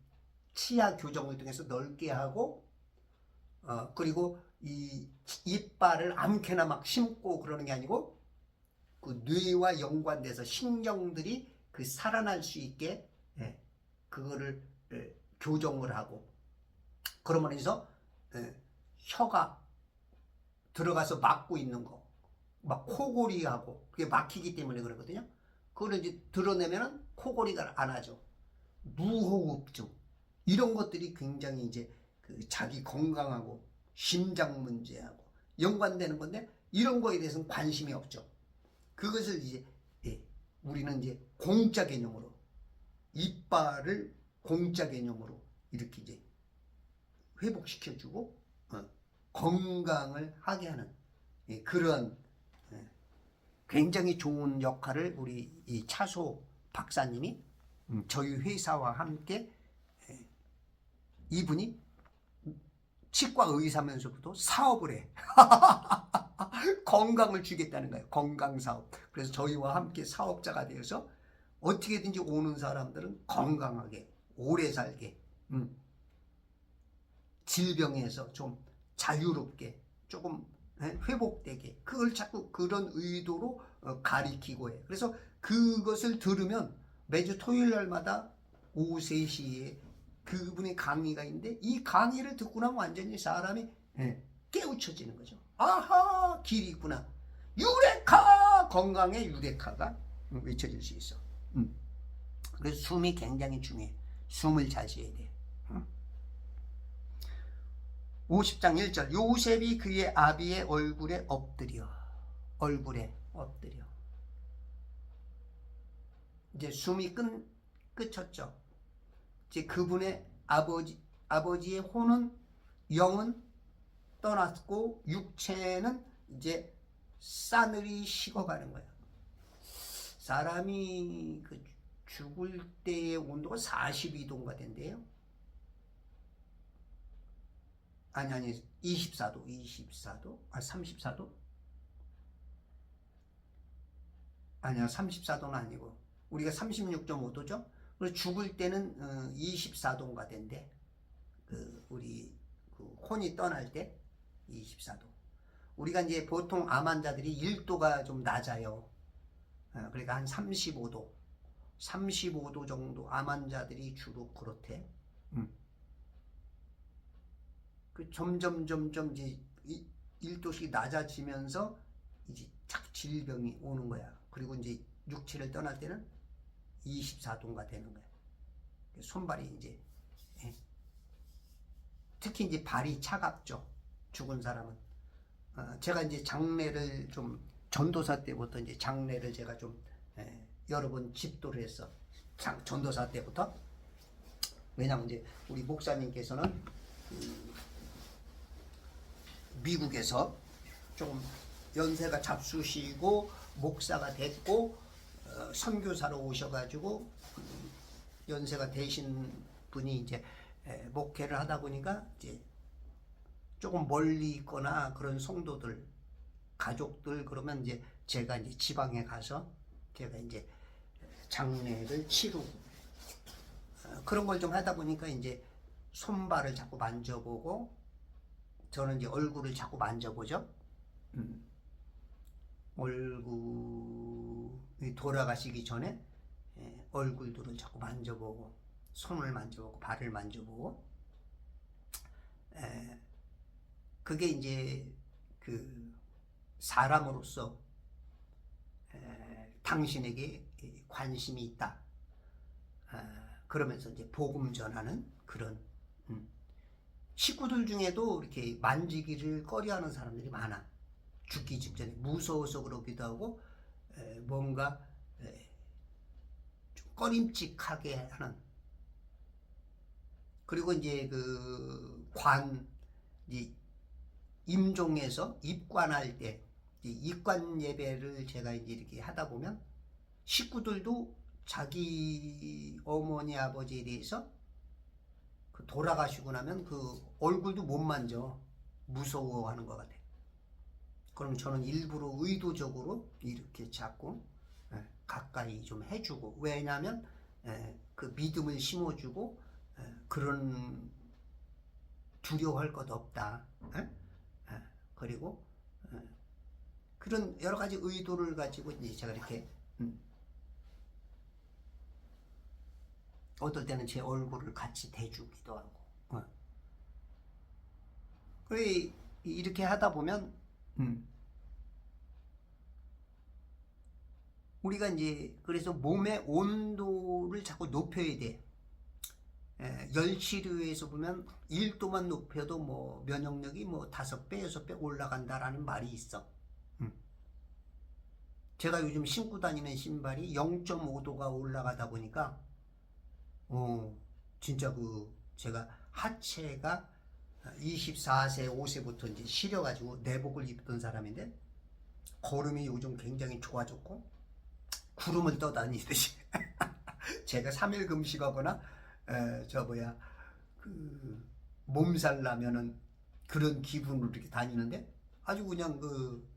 치아 교정을 통해서 넓게 하고, 그리고 이 이빨을 아무렇게나 막 심고 그러는 게 아니고, 그 뇌와 연관돼서 신경들이 그 살아날 수 있게 그거를 교정을 하고, 그러면서 혀가 들어가서 막고 있는 거, 막 코골이하고 그게 막히기 때문에 그러거든요. 그걸 이제 드러내면은 코골이가 안 하죠. 무호흡증 이런 것들이 굉장히 이제 그 자기 건강하고 심장 문제하고 연관되는 건데, 이런 거에 대해서는 관심이 없죠. 그것을 이제 우리는 이제 공짜 개념으로, 이빨을 공짜 개념으로 이렇게 이제 회복시켜주고 건강을 하게 하는 그런 굉장히 좋은 역할을 우리 이 차소 박사님이 저희 회사와 함께 이분이 치과 의사면서부터 사업을 해. 건강을 주겠다는 거예요. 건강사업. 그래서 저희와 함께 사업자가 되어서 어떻게든지 오는 사람들은 건강하게 오래 살게 질병에서 좀 자유롭게 조금 회복되게 그걸 자꾸 그런 의도로 가리키고 해. 그래서 그것을 들으면 매주 토요일 날마다 오후 3시에 그분의 강의가 있는데 이 강의를 듣고 나면 완전히 사람이 깨우쳐지는 거죠. 아하, 길이 있구나. 유레카! 건강의 유레카가 외쳐질 수 있어. 그래서 숨이 굉장히 중요해. 숨을 잘 쉬어야 돼. 50장 1절 요셉이 그의 아비의 얼굴에 엎드려. 이제 숨이 끝쳤죠. 이제 그분의 아버지의 혼은 영은 떠났고 육체는 이제 싸늘히 식어가는 거예요. 사람이 그 죽을 때의 온도가 42도인가 된대요. 아니 24도 34도 아니야 34도는 아니고 우리가 36.5도죠. 그래서 죽을 때는 24도인가 된대. 우리 혼이 떠날 때 24도. 우리가 이제 보통 암 환자들이 1도가 좀 낮아요. 그러니까 한 35도 정도 암 환자들이 주로 그렇대. 그 점점 이제 1도씩 낮아지면서 이제 자꾸 질병이 오는 거야. 그리고 이제 육체를 떠날 때는 24도가 되는 거야. 손발이 이제 특히 이제 발이 차갑죠. 죽은 사람은. 제가 이제 장례를 좀 전도사 때부터 이제 장례를 제가 좀 여러 번 집도를 했어. 전도사 때부터. 왜냐면 이제 우리 목사님께서는 미국에서 좀 연세가 잡수시고 목사가 됐고 선교사로 오셔가지고 연세가 되신 분이 이제 목회를 하다 보니까 이제 조금 멀리 있거나 그런 성도들 가족들 그러면 이제 제가 이제 지방에 가서 제가 이제 장례를 치르고 그런 걸 좀 하다 보니까 이제 손발을 자꾸 만져보고 저는 이제 얼굴을 자꾸 만져보죠. 얼굴이 돌아가시기 전에 얼굴들을 자꾸 만져보고 손을 만져보고 발을 만져보고 그게 이제 그 사람으로서 당신에게 관심이 있다. 그러면서 이제 복음 전하는 그런 식구들 중에도 이렇게 만지기를 꺼려하는 사람들이 많아. 죽기 직전에 무서워서 그러기도 하고 뭔가 좀 꺼림칙하게 하는. 그리고 이제 그 임종에서 입관할 때 입관 예배를 제가 이제 이렇게 하다 보면 식구들도 자기 어머니 아버지에 대해서 돌아가시고 나면 그 얼굴도 못 만져. 무서워하는 것 같아. 그럼 저는 일부러 의도적으로 이렇게 자꾸 가까이 좀 해주고, 왜냐하면 그 믿음을 심어주고 그런 두려워할 것 없다. 그리고 그런 여러 가지 의도를 가지고 이제 제가 이렇게 어떨 때는 제 얼굴을 같이 대주기도 하고. 그래 이렇게 하다 보면 우리가 이제 그래서 몸의 온도를 자꾸 높여야 돼. 열치료에서 보면 1도만 높여도 뭐 면역력이 뭐 5배, 6배 올라간다라는 말이 있어. 제가 요즘 신고 다니는 신발이 0.5도가 올라가다 보니까 진짜 제가 하체가 24세, 5세부터 이제 시려가지고 내복을 입던 사람인데 걸음이 요즘 굉장히 좋아졌고 구름을 떠다니듯이 제가 3일 금식하거나 그 몸살 나면은 그런 기분으로 이렇게 다니는데 아주 그냥 그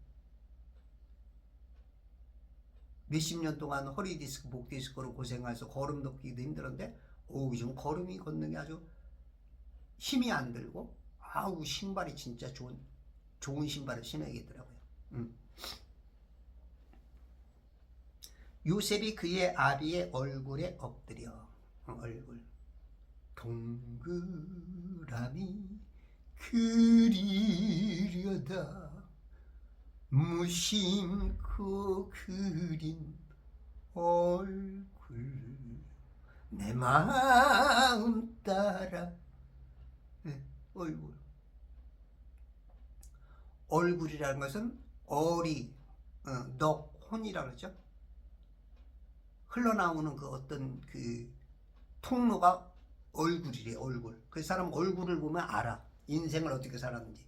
몇십 년 동안 허리 디스크, 목 디스크로 고생해서 걸음 걷기도 힘들었는데 요즘 걸음이 걷는 게 아주 힘이 안 들고 신발이 진짜 좋은 신발을 신어야겠더라고요. 요셉이 그의 아비의 얼굴에 엎드려 얼굴 동그라미 그리려다 무심코 그린 얼굴 내 마음 따라 얼굴이라는 것은 혼이라고 그러죠. 흘러나오는 그 어떤 그 통로가 얼굴이래. 얼굴. 그 사람 얼굴을 보면 알아. 인생을 어떻게 살았는지.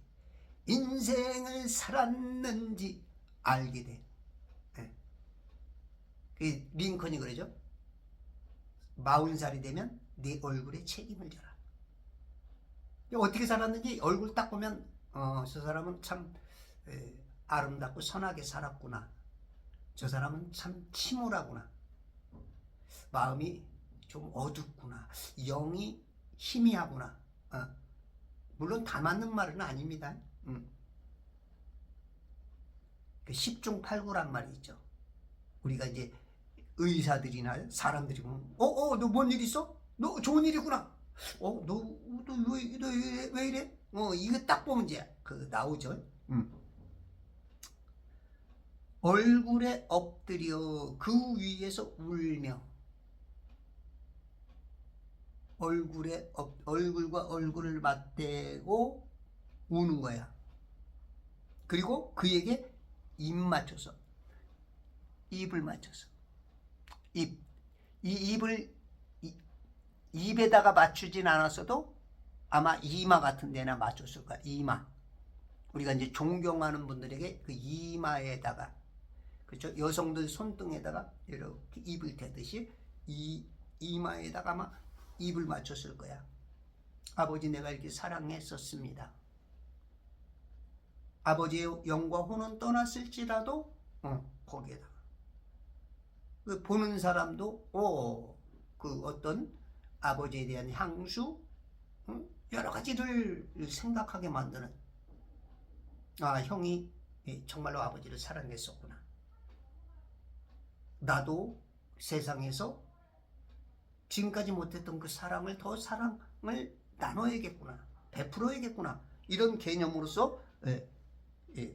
인생을 살았는지 알게 돼. 그 링컨이 그러죠. 40살이 되면 네 얼굴에 책임을 져라. 어떻게 살았는지 얼굴 딱 보면 저 사람은 참 아름답고 선하게 살았구나. 저 사람은 참 침울하구나. 마음이 좀 어둡구나. 영이 희미하구나. 물론 다 맞는 말은 아닙니다. 그 10중 8구란 말이 있죠. 우리가 이제 의사들이나 사람들이 보면 너 뭔 일 있어? 너 좋은 일이구나. 너 왜 이래? 이거 딱 보면 이제 그 나오죠. 얼굴에 엎드려 그 위에서 울며 얼굴과 얼굴을 맞대고 우는 거야. 그리고 그에게 입을 맞춰서 이 입을 입에다가 맞추진 않았어도 아마 이마 같은 데나 맞췄을 거야. 이마. 우리가 이제 존경하는 분들에게 그 이마에다가, 그렇죠? 여성들 손등에다가 이렇게 입을 대듯이 이마에다가 아마 입을 맞췄을 거야. 아버지, 내가 이렇게 사랑했었습니다. 아버지의 영과 혼은 떠났을지라도 거기에다가 그 보는 사람도 그 어떤 아버지에 대한 향수, 여러 가지를 생각하게 만드는, 형이 정말로 아버지를 사랑했었구나. 나도 세상에서 지금까지 못했던 그 사랑을 나눠야겠구나, 베풀어야겠구나, 이런 개념으로서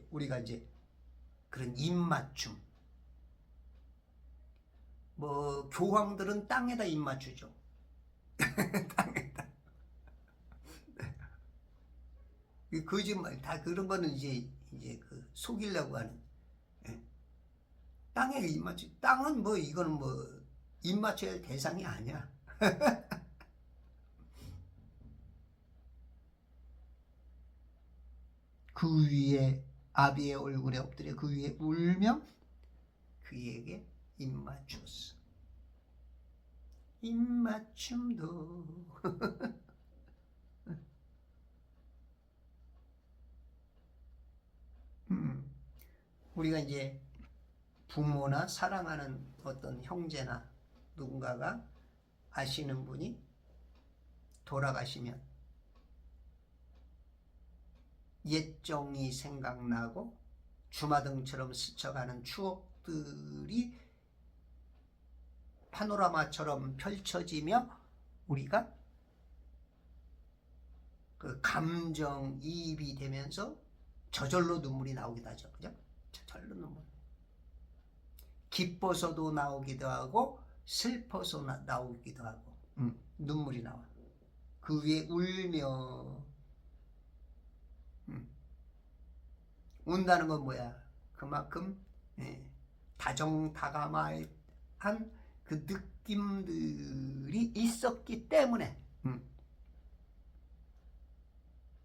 우리가 이제 그런 입맞춤, 교황들은 땅에다 입맞추죠. 땅에다. 거짓말, 다 그런 거는 이제 그 속이려고 하는. 땅에 입맞추. 땅은 이거는 입맞춰야 할 대상이 아니야. 그 위에 아비의 얼굴에 엎드려 그 위에 울며 그에게 입맞췄어. 입맞춤도 우리가 이제 부모나 사랑하는 어떤 형제나 누군가가 아시는 분이 돌아가시면 옛정이 생각나고 주마등처럼 스쳐가는 추억들이 파노라마처럼 펼쳐지며 우리가 그 감정이입이 되면서 저절로 눈물이 나오기도 하죠. 그죠? 저절로 눈물. 기뻐서도 나오기도 하고 슬퍼서 나오기도 하고 눈물이 나와. 그 위에 울며 운다는 건 뭐야? 그만큼 다정다감한 그 느낌들이 있었기 때문에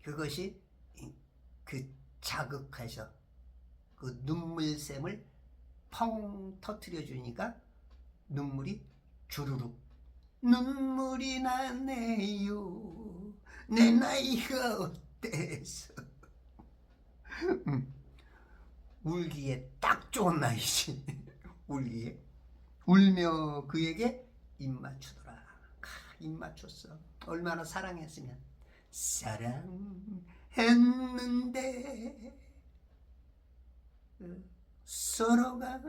그것이 그 자극해서 그 눈물샘을 펑 터트려 주니까 눈물이 주르륵 눈물이 나네요 내 나이가 어때서 울기에 딱 좋은 나이지 울기에 울며 그에게 입 맞추더라. 입 맞췄어. 얼마나 사랑했으면 사랑했는데 서로가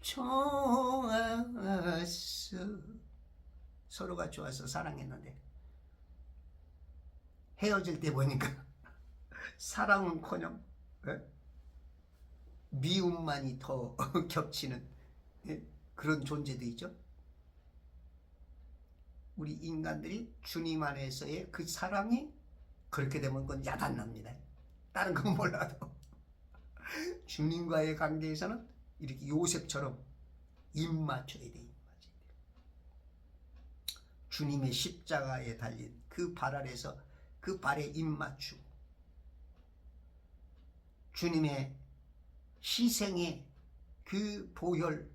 좋았어. 서로가 좋아서 사랑했는데 헤어질 때 보니까 사랑은커녕 미움만이 더 겹치는 그런 존재도 있죠. 우리 인간들이 주님 안에서의 그 사랑이 그렇게 되면 그건 야단납니다. 다른 건 몰라도 주님과의 관계에서는 이렇게 요셉처럼 입 맞춰야 돼. 입 맞춰야 돼. 주님의 십자가에 달린 그 발 아래서 그 발에 입 맞추고 주님의 희생의 그 보혈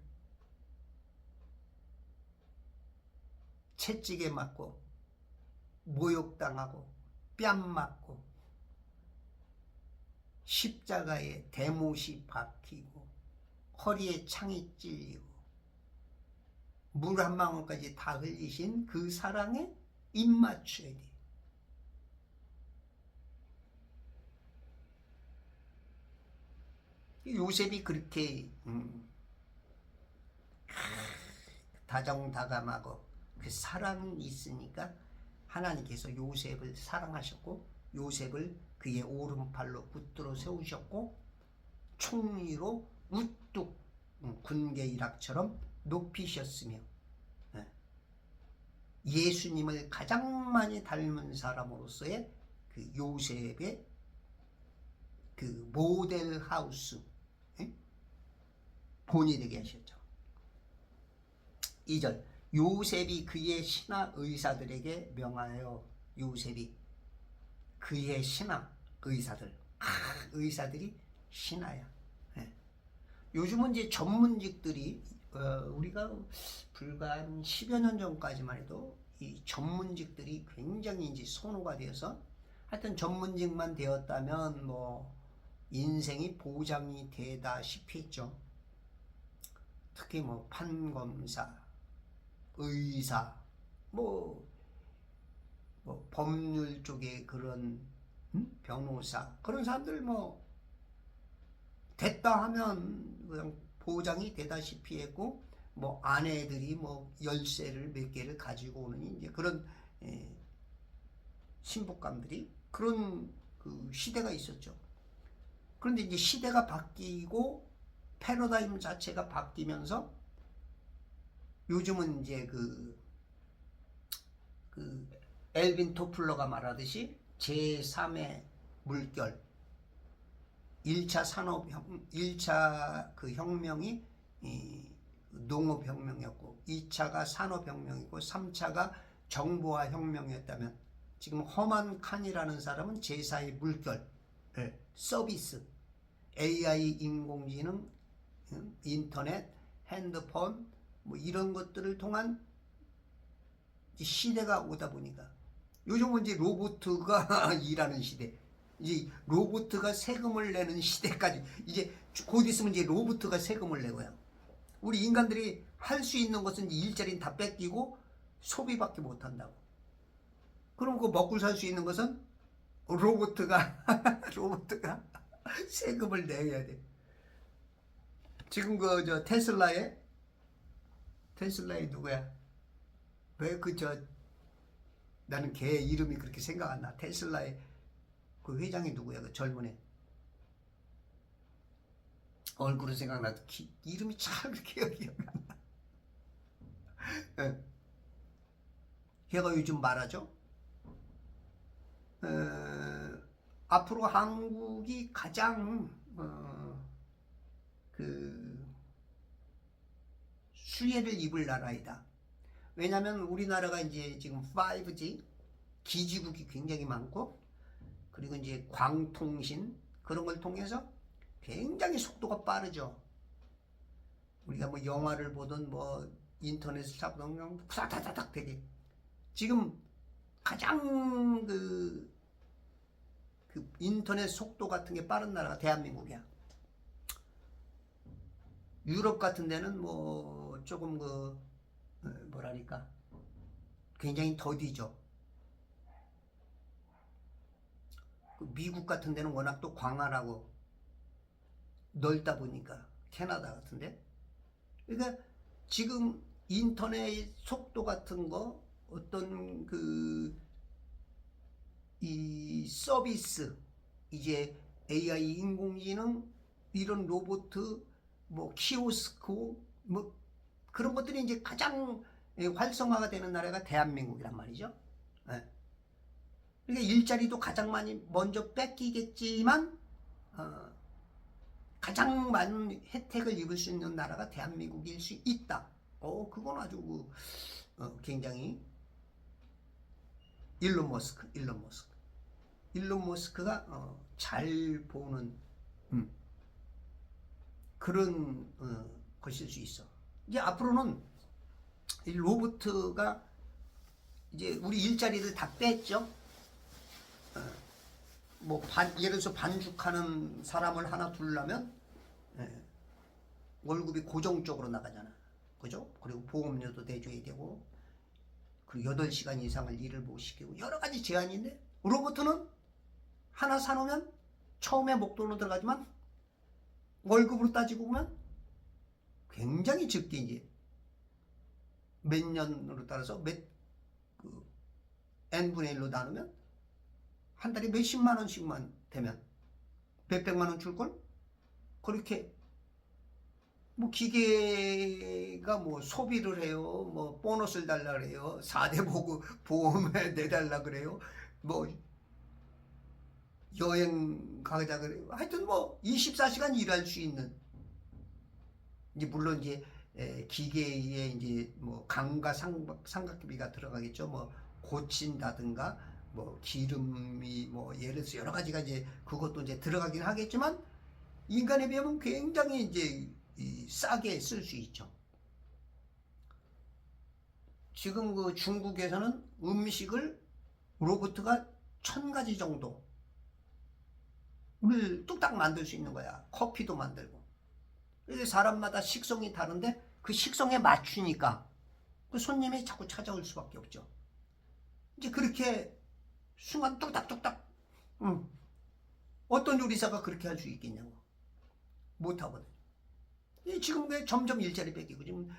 채찍에 맞고 모욕당하고 뺨 맞고 십자가에 대못이 박히고 허리에 창이 찔리고 물 한 방울까지 다 흘리신 그 사랑에 입 맞춰야 돼. 요셉이 그렇게 다정다감하고 그 사랑이 있으니까 하나님께서 요셉을 사랑하셨고 요셉을 그의 오른팔로 붙들어 세우셨고 총리로 우뚝 군계 일학처럼 높이셨으며 예수님을 가장 많이 닮은 사람으로서의 그 요셉의 그 모델 하우스 본이 되게 하셨죠. 2절 요셉이 그의 신하 의사들에게 명하여 요셉이 그의 신하 의사들 의사들이 신하야. 요즘은 이제 전문직들이 우리가 불과 한 10여 년 전까지만 해도 이 전문직들이 굉장히 이제 선호가 되어서 하여튼 전문직만 되었다면 뭐 인생이 보장이 되다시피 했죠. 특히 뭐 판검사, 의사, 뭐 법률 쪽에 그런 변호사 그런 사람들 뭐 됐다 하면 그냥 보장이 되다시피 했고 뭐 아내들이 뭐 열쇠를 몇 개를 가지고 오는 이제 그런 신부감들이 그런 그 시대가 있었죠. 그런데 이제 시대가 바뀌고 패러다임 자체가 바뀌면서 요즘은 이제 그 엘빈 토플러가 말하듯이 제3의 물결 1차 그 혁명이 농업혁명이었고 2차가 산업혁명이고 3차가 정보화 혁명이었다면 지금 허만 칸이라는 사람은 제4의 물결 서비스 AI 인공지능 인터넷 핸드폰 뭐 이런 것들을 통한 시대가 오다 보니까 요즘은 이제 로봇가 일하는 시대 이제 로봇가 세금을 내는 시대까지 이제 곧 있으면 이제 로봇가 세금을 내고요. 우리 인간들이 할 수 있는 것은 일자리는 다 뺏기고 소비밖에 못한다고. 그럼 그 먹고 살 수 있는 것은 로봇가 세금을 내야 돼. 지금 그 저 테슬라에 누구야? 왜 나는 걔 이름이 그렇게 생각 안 나. 테슬라의 그 회장이 누구야? 그 젊은 애. 얼굴은 생각나도 이름이 참 기억이 안 나. 걔가 요즘 말하죠. 앞으로 한국이 가장 그 수혜를 입을 나라이다. 왜냐하면 우리나라가 이제 지금 5G 기지국이 굉장히 많고 그리고 이제 광통신 그런 걸 통해서 굉장히 속도가 빠르죠. 우리가 뭐 영화를 보든 뭐 인터넷을 찾든 그냥 후다다닥 되게 지금 가장 그 인터넷 속도 같은 게 빠른 나라가 대한민국이야. 유럽 같은 데는 뭐 조금 뭐라니까 굉장히 더디죠. 미국 같은 데는 워낙 또 광활하고 넓다 보니까 캐나다 같은데. 그러니까 지금 인터넷 속도 같은 거 어떤 이 서비스 이제 AI 인공지능 이런 로봇 뭐 키오스크 뭐 그런 것들이 이제 가장 활성화가 되는 나라가 대한민국이란 말이죠. 네. 그러니까 일자리도 가장 많이 먼저 뺏기겠지만 가장 많은 혜택을 입을 수 있는 나라가 대한민국일 수 있다. 그건 아주 굉장히 일론 머스크가 잘 보는 그런 것일 수 있어. 이제 앞으로는 이 로봇가 이제 우리 일자리를 다 뺐죠. 뭐 예를 들어서 반죽하는 사람을 하나 두려면 월급이 고정적으로 나가잖아. 그죠? 그리고 보험료도 내줘야 되고 그리고 8시간 이상을 일을 못 시키고 여러 가지 제한인데 로봇은 하나 사놓으면 처음에 목돈으로 들어가지만 월급으로 따지고 보면 굉장히 적게 이제 몇 년으로 따라서 n분의 1로 나누면 한 달에 몇십만 원씩만 되면 몇백만 원 줄걸? 그렇게 뭐 기계가 뭐 소비를 해요. 뭐 보너스를 달라 그래요. 4대 보험에 내달라 그래요. 뭐 여행 가자 그래요. 하여튼 뭐 24시간 일할 수 있는 이제 물론 이제 기계에 이제 뭐 강과 삼각비가 들어가겠죠. 뭐 고친다든가 뭐 기름이 뭐 예를 들어서 여러 가지가 이제 그것도 이제 들어가긴 하겠지만 인간에 비하면 굉장히 이제 싸게 쓸 수 있죠. 지금 그 중국에서는 음식을 로봇가 1000가지 정도를 뚝딱 만들 수 있는 거야. 커피도 만들고. 그래서 사람마다 식성이 다른데 그 식성에 맞추니까 그 손님이 자꾸 찾아올 수밖에 없죠. 이제 그렇게 순간 뚝딱뚝딱 어떤 요리사가 그렇게 할 수 있겠냐고. 못하거든. 지금 왜 점점 일자리 뺏기고 지금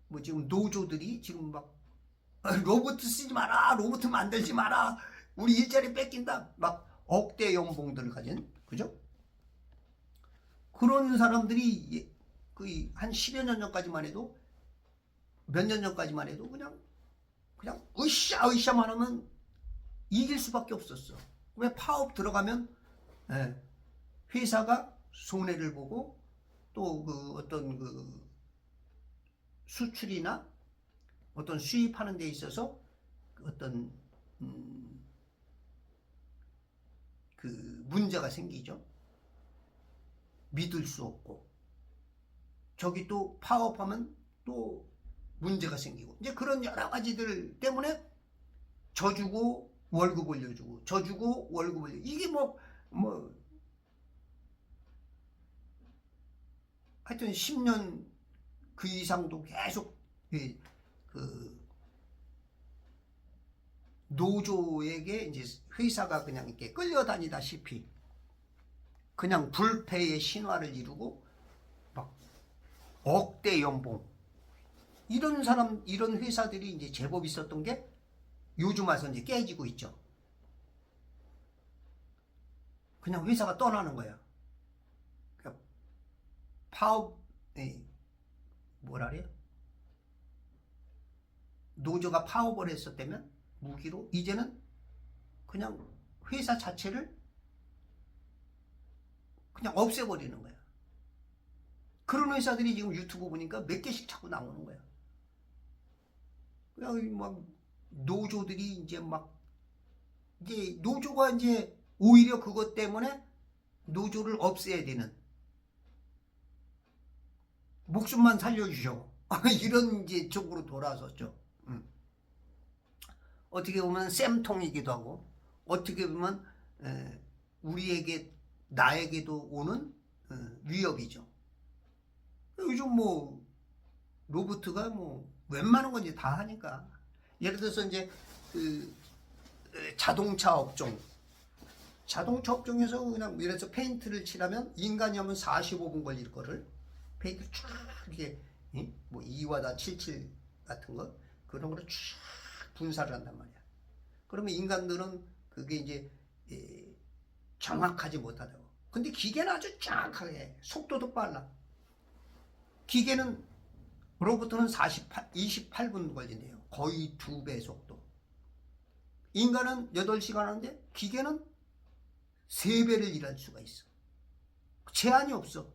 뭐 지금 노조들이 지금 막 로봇 쓰지 마라, 로봇 만들지 마라, 우리 일자리 뺏긴다, 막 억대 연봉들을 가진, 그죠? 그런 사람들이 한 10여 년 전까지만 해도 몇 년 전까지만 해도 그냥 으쌰만 하면 이길 수밖에 없었어. 왜 파업 들어가면 회사가 손해를 보고 또 어떤 수출이나 어떤 수입하는 데 있어서 어떤 문제가 생기죠. 믿을 수 없고 저기 또 파업하면 또 문제가 생기고 이제 그런 여러 가지들 때문에 져주고 월급 올려주고 져주고 월급 올려 이게 뭐 하여튼 10년 그 이상도 계속 노조에게 이제 회사가 그냥 이렇게 끌려다니다시피 그냥 불패의 신화를 이루고 막 억대 연봉 이런 회사들이 이제 제법 있었던 게 요즘 와서 이제 깨지고 있죠. 그냥 회사가 떠나는 거야. 그러니까 파업 뭐라 그래요? 노조가 파업을 했었다면 무기로 이제는 그냥 회사 자체를 그냥 없애버리는 거야. 그런 회사들이 지금 유튜브 보니까 몇 개씩 자꾸 나오는 거야. 그냥 막 노조들이 이제 노조가 이제 오히려 그것 때문에 노조를 없애야 되는, 목숨만 살려주셔. 이런 이제 쪽으로 돌아섰죠. 어떻게 보면 쌤통이기도 하고, 어떻게 보면 우리에게, 나에게도 오는 위협이죠. 요즘 뭐 로봇가 뭐 웬만한 건 이제 다 하니까. 예를 들어서 이제 그 자동차 업종에서 그냥 예를 들어서 페인트를 칠하면 인간이 하면 45분 걸릴 거를 페인트 쫙 이렇게 뭐 2와다 77 같은 거 그런 거를 쫙 분사를 한단 말이야. 그러면 인간들은 그게 이제 정확하지 못하다고. 근데 기계는 아주 정확하게, 속도도 빨라. 기계는, 로봇은 28분 걸린대요. 거의 2배 속도. 인간은 8시간 하는데 기계는 3배를 일할 수가 있어. 제한이 없어.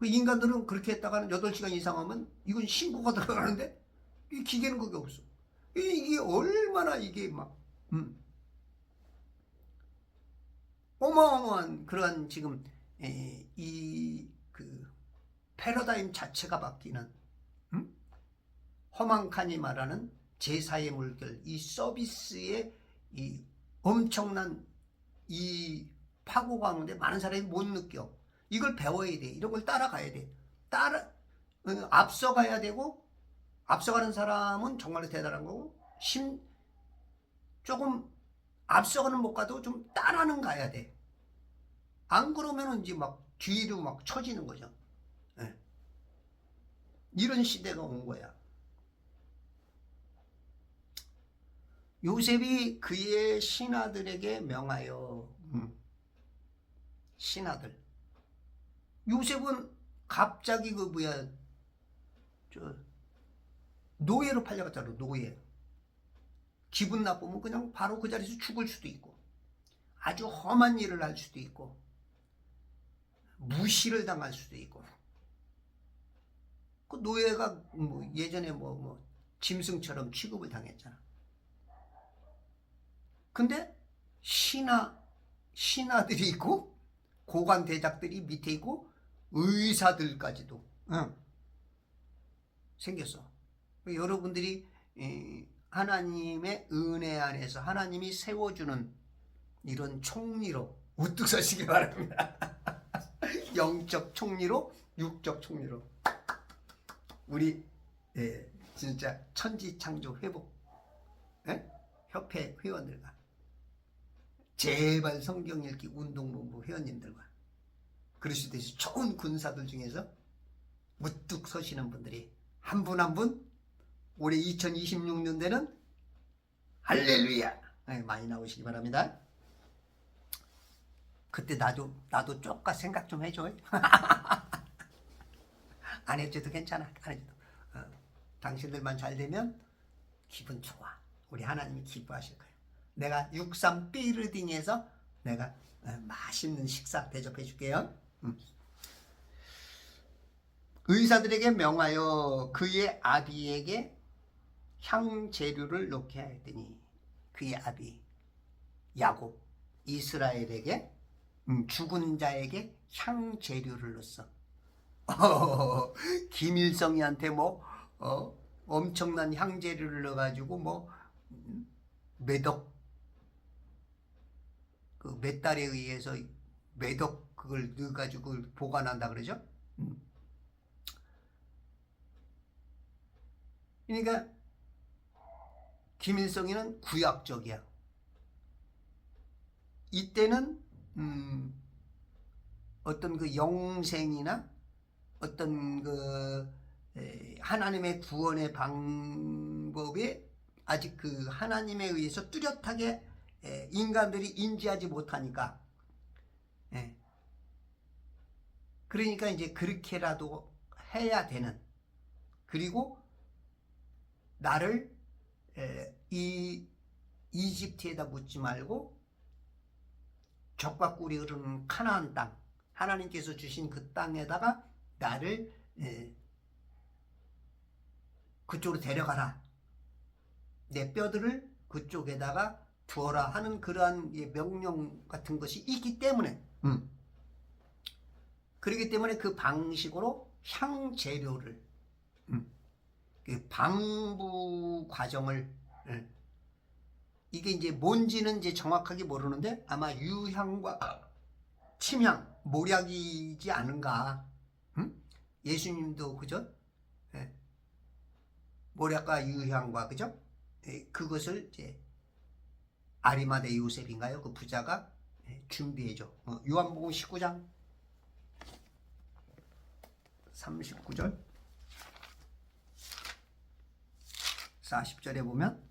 인간들은 그렇게 했다가는 8시간 이상 하면 이건 신고가 들어가는데 이 기계는 그게 없어. 이게 얼마나 이게 막 어마어마한 그러한 지금 이 그 패러다임 자체가 바뀌는, 허망칸이 말하는 제4의 물결, 이 서비스의 이 엄청난 이 파고 가운데 많은 사람이 못 느껴. 이걸 배워야 돼. 이런 걸 따라가야 돼. 앞서가야 되고, 앞서가는 사람은 정말로 대단한 거고, 조금 앞서가는 못 가도 좀 따라는 가야 돼. 안 그러면 이제 막 뒤로 막 처지는 거죠. 네. 이런 시대가 온 거야. 요셉이 그의 신하들에게 명하여, 신하들. 요셉은 갑자기 그 뭐야, 노예로 팔려갔잖아. 노예. 기분 나쁘면 그냥 바로 그 자리에서 죽을 수도 있고, 아주 험한 일을 할 수도 있고, 무시를 당할 수도 있고. 그 노예가 뭐 예전에 뭐 짐승처럼 취급을 당했잖아. 근데 신하들이 있고, 고관 대작들이 밑에 있고, 의사들까지도 생겼어. 여러분들이 하나님의 은혜 안에서 하나님이 세워주는 이런 총리로 우뚝 서시기 바랍니다. 영적 총리로, 육적 총리로. 우리 진짜 천지창조 회복 협회 회원들과 제발 성경 읽기 운동본부 회원님들과, 그리스도에서 좋은 군사들 중에서 우뚝 서시는 분들이 한 분 한 분 올해 2026년대는 할렐루야 많이 나오시기 바랍니다. 그때 나도 쪼까 생각 좀 해줘. 안 해줘도 괜찮아. 안 해줘도. 당신들만 잘 되면 기분 좋아. 우리 하나님이 기뻐하실 거예요. 내가 63 빌딩에서 내가 맛있는 식사 대접해 줄게요. 의사들에게 명하여 그의 아비에게 향재료를 놓게 하였더니, 그의 아비 야곱, 이스라엘에게 죽은 자에게 향재료를 넣었어. 김일성이한테 뭐 엄청난 향재료를 넣어가지고 뭐 몇 달에 의해서 매덕 그걸 넣어가지고 보관한다 그러죠. 그러니까 김일성이는 구약적이야. 이때는 어떤 그 영생이나 어떤 그 하나님의 구원의 방법에 아직 그 하나님에 의해서 뚜렷하게 인간들이 인지하지 못하니까, 그러니까 이제 그렇게라도 해야 되는, 그리고 나를 이 이집트에다 묻지 말고 젖과 꿀이 흐르는 가나안 땅, 하나님께서 주신 그 땅에다가 나를 그쪽으로 데려가라. 내 뼈들을 그쪽에다가 두어라 하는 그러한 명령 같은 것이 있기 때문에 그렇기 때문에 그 방식으로 향재료를 그 방부 과정을 이게 이제 뭔지는 이제 정확하게 모르는데 아마 유향과 침향, 모략이지 않은가. 예수님도 그죠? 예. 모략과 유향과 그죠? 예. 그것을 이제 아리마대 요셉인가요? 그 부자가 준비해줘. 요한복음 19장 39절 40절에 보면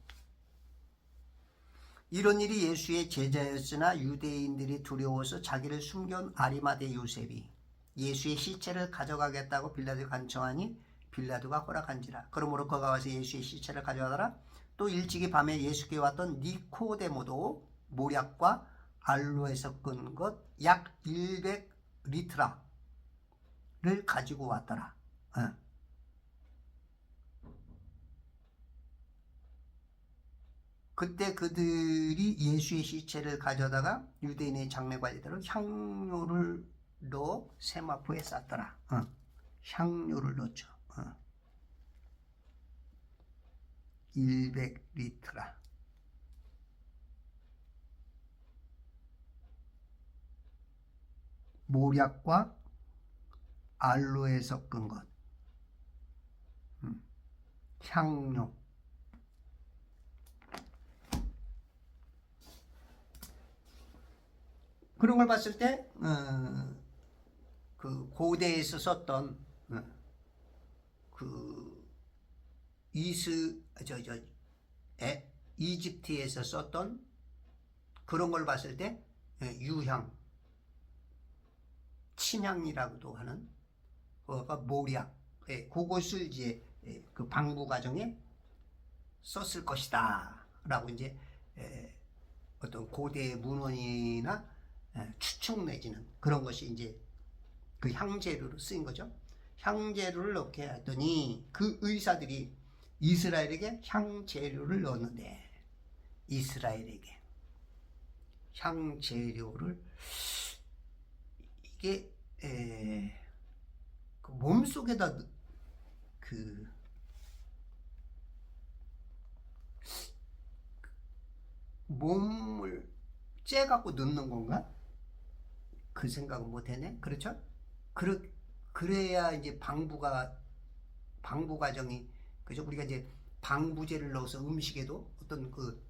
이런 일이 예수의 제자였으나 유대인들이 두려워서 자기를 숨겨온 아리마대 요셉이 예수의 시체를 가져가겠다고 빌라도에 간청하니 빌라도가 허락한지라. 그러므로 그가 와서 예수의 시체를 가져가더라. 또 일찍이 밤에 예수께 왔던 니코데모도 모략과 알로에 섞은 것 약 100리트라를 가지고 왔더라. 그때 그들이 예수의 시체를 가져다가 유대인의 장례관리들은 향료를 넣어 세마포에 쌌더라. 향료를 넣죠. 100리트라. 모략과 알로에 섞은 것. 향료. 그런 걸 봤을 때, 그 고대에서 썼던, 그, 이집트에서 썼던 그런 걸 봤을 때, 유향, 침향이라고도 하는, 그거가 모략, 그것을 이제 그 방부 과정에 썼을 것이다. 라고 이제, 어떤 고대 문헌이나 추측 내지는 그런 것이 이제 그 향재료로 쓰인 거죠. 향재료를 넣게 했더니 그 의사들이 이스라엘에게 향재료를 넣었는데 이스라엘에게 향재료를 이게 그 몸속에다 그 몸을 째갖고 넣는 건가? 그 생각은 못했네. 그렇죠? 그래야 이제 방부 과정이, 그죠? 우리가 이제 방부제를 넣어서 음식에도 어떤 그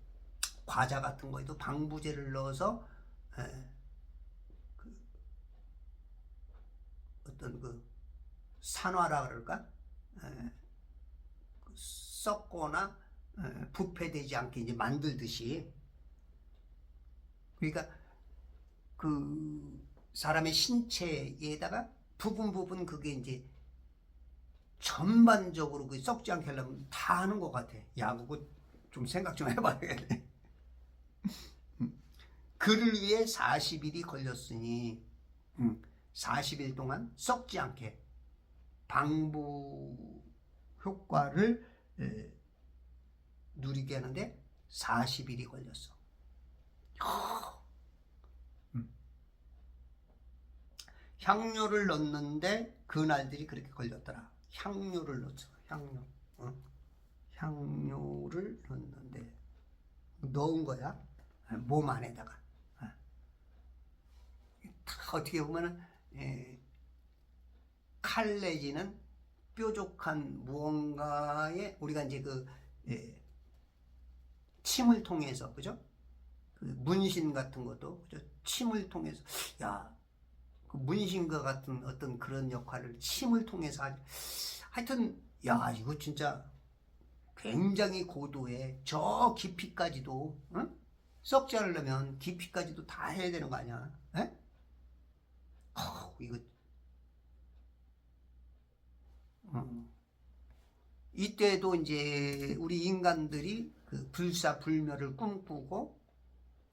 과자 같은 거에도 방부제를 넣어서 그 어떤 그 산화라 그럴까? 썩거나 부패되지 않게 이제 만들듯이. 그러니까 그 사람의 신체에다가 부분 그게 이제 전반적으로 그 썩지 않게 하려면 다 하는 것 같아. 야, 그거 좀 생각 좀 해봐야겠네. 그를 위해 40일이 걸렸으니 40일 동안 썩지 않게 방부 효과를 누리게 하는데 40일이 걸렸어. 향료를 넣는데 그날들이 그렇게 걸렸더라. 향료를 넣죠. 향료를 넣는데 넣은 거야. 몸 안에다가. 다 어떻게 보면은 칼 내지는 뾰족한 무언가에 우리가 이제 그 침을 통해서, 그죠? 그 문신 같은 것도, 그죠? 침을 통해서, 야, 그 문신과 같은 어떤 그런 역할을 침을 통해서 하여튼, 야, 이거 진짜 굉장히 고도의 저 깊이까지도, 썩지 않으려면 깊이까지도 다 해야 되는 거 아니야? 이거, 이때도 이제 우리 인간들이 그 불사불멸을 꿈꾸고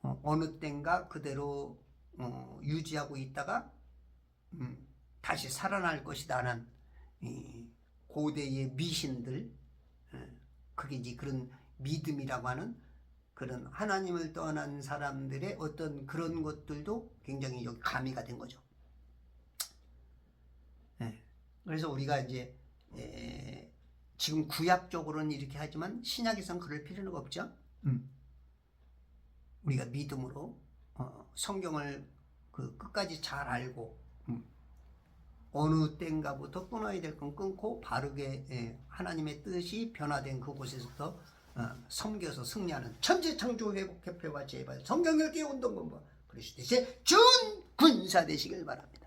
어느 땐가 그대로 유지하고 있다가 다시 살아날 것이다는 고대의 미신들, 그게 이제 그런 믿음이라고 하는 그런 하나님을 떠난 사람들의 어떤 그런 것들도 굉장히 여기 가미가 된 거죠. 네. 그래서 우리가 이제 지금 구약적으로는 이렇게 하지만 신약에서는 그럴 필요는 없죠. 우리가 믿음으로 성경을 끝까지 잘 알고 어느 때인가부터 끊어야 될 건 끊고 바르게 하나님의 뜻이 변화된 그곳에서부터 섬겨서 승리하는 천지 창조 회복 협회와 제발 성경 읽기 운동 공부 그리스도의 준 군사 되시길 바랍니다.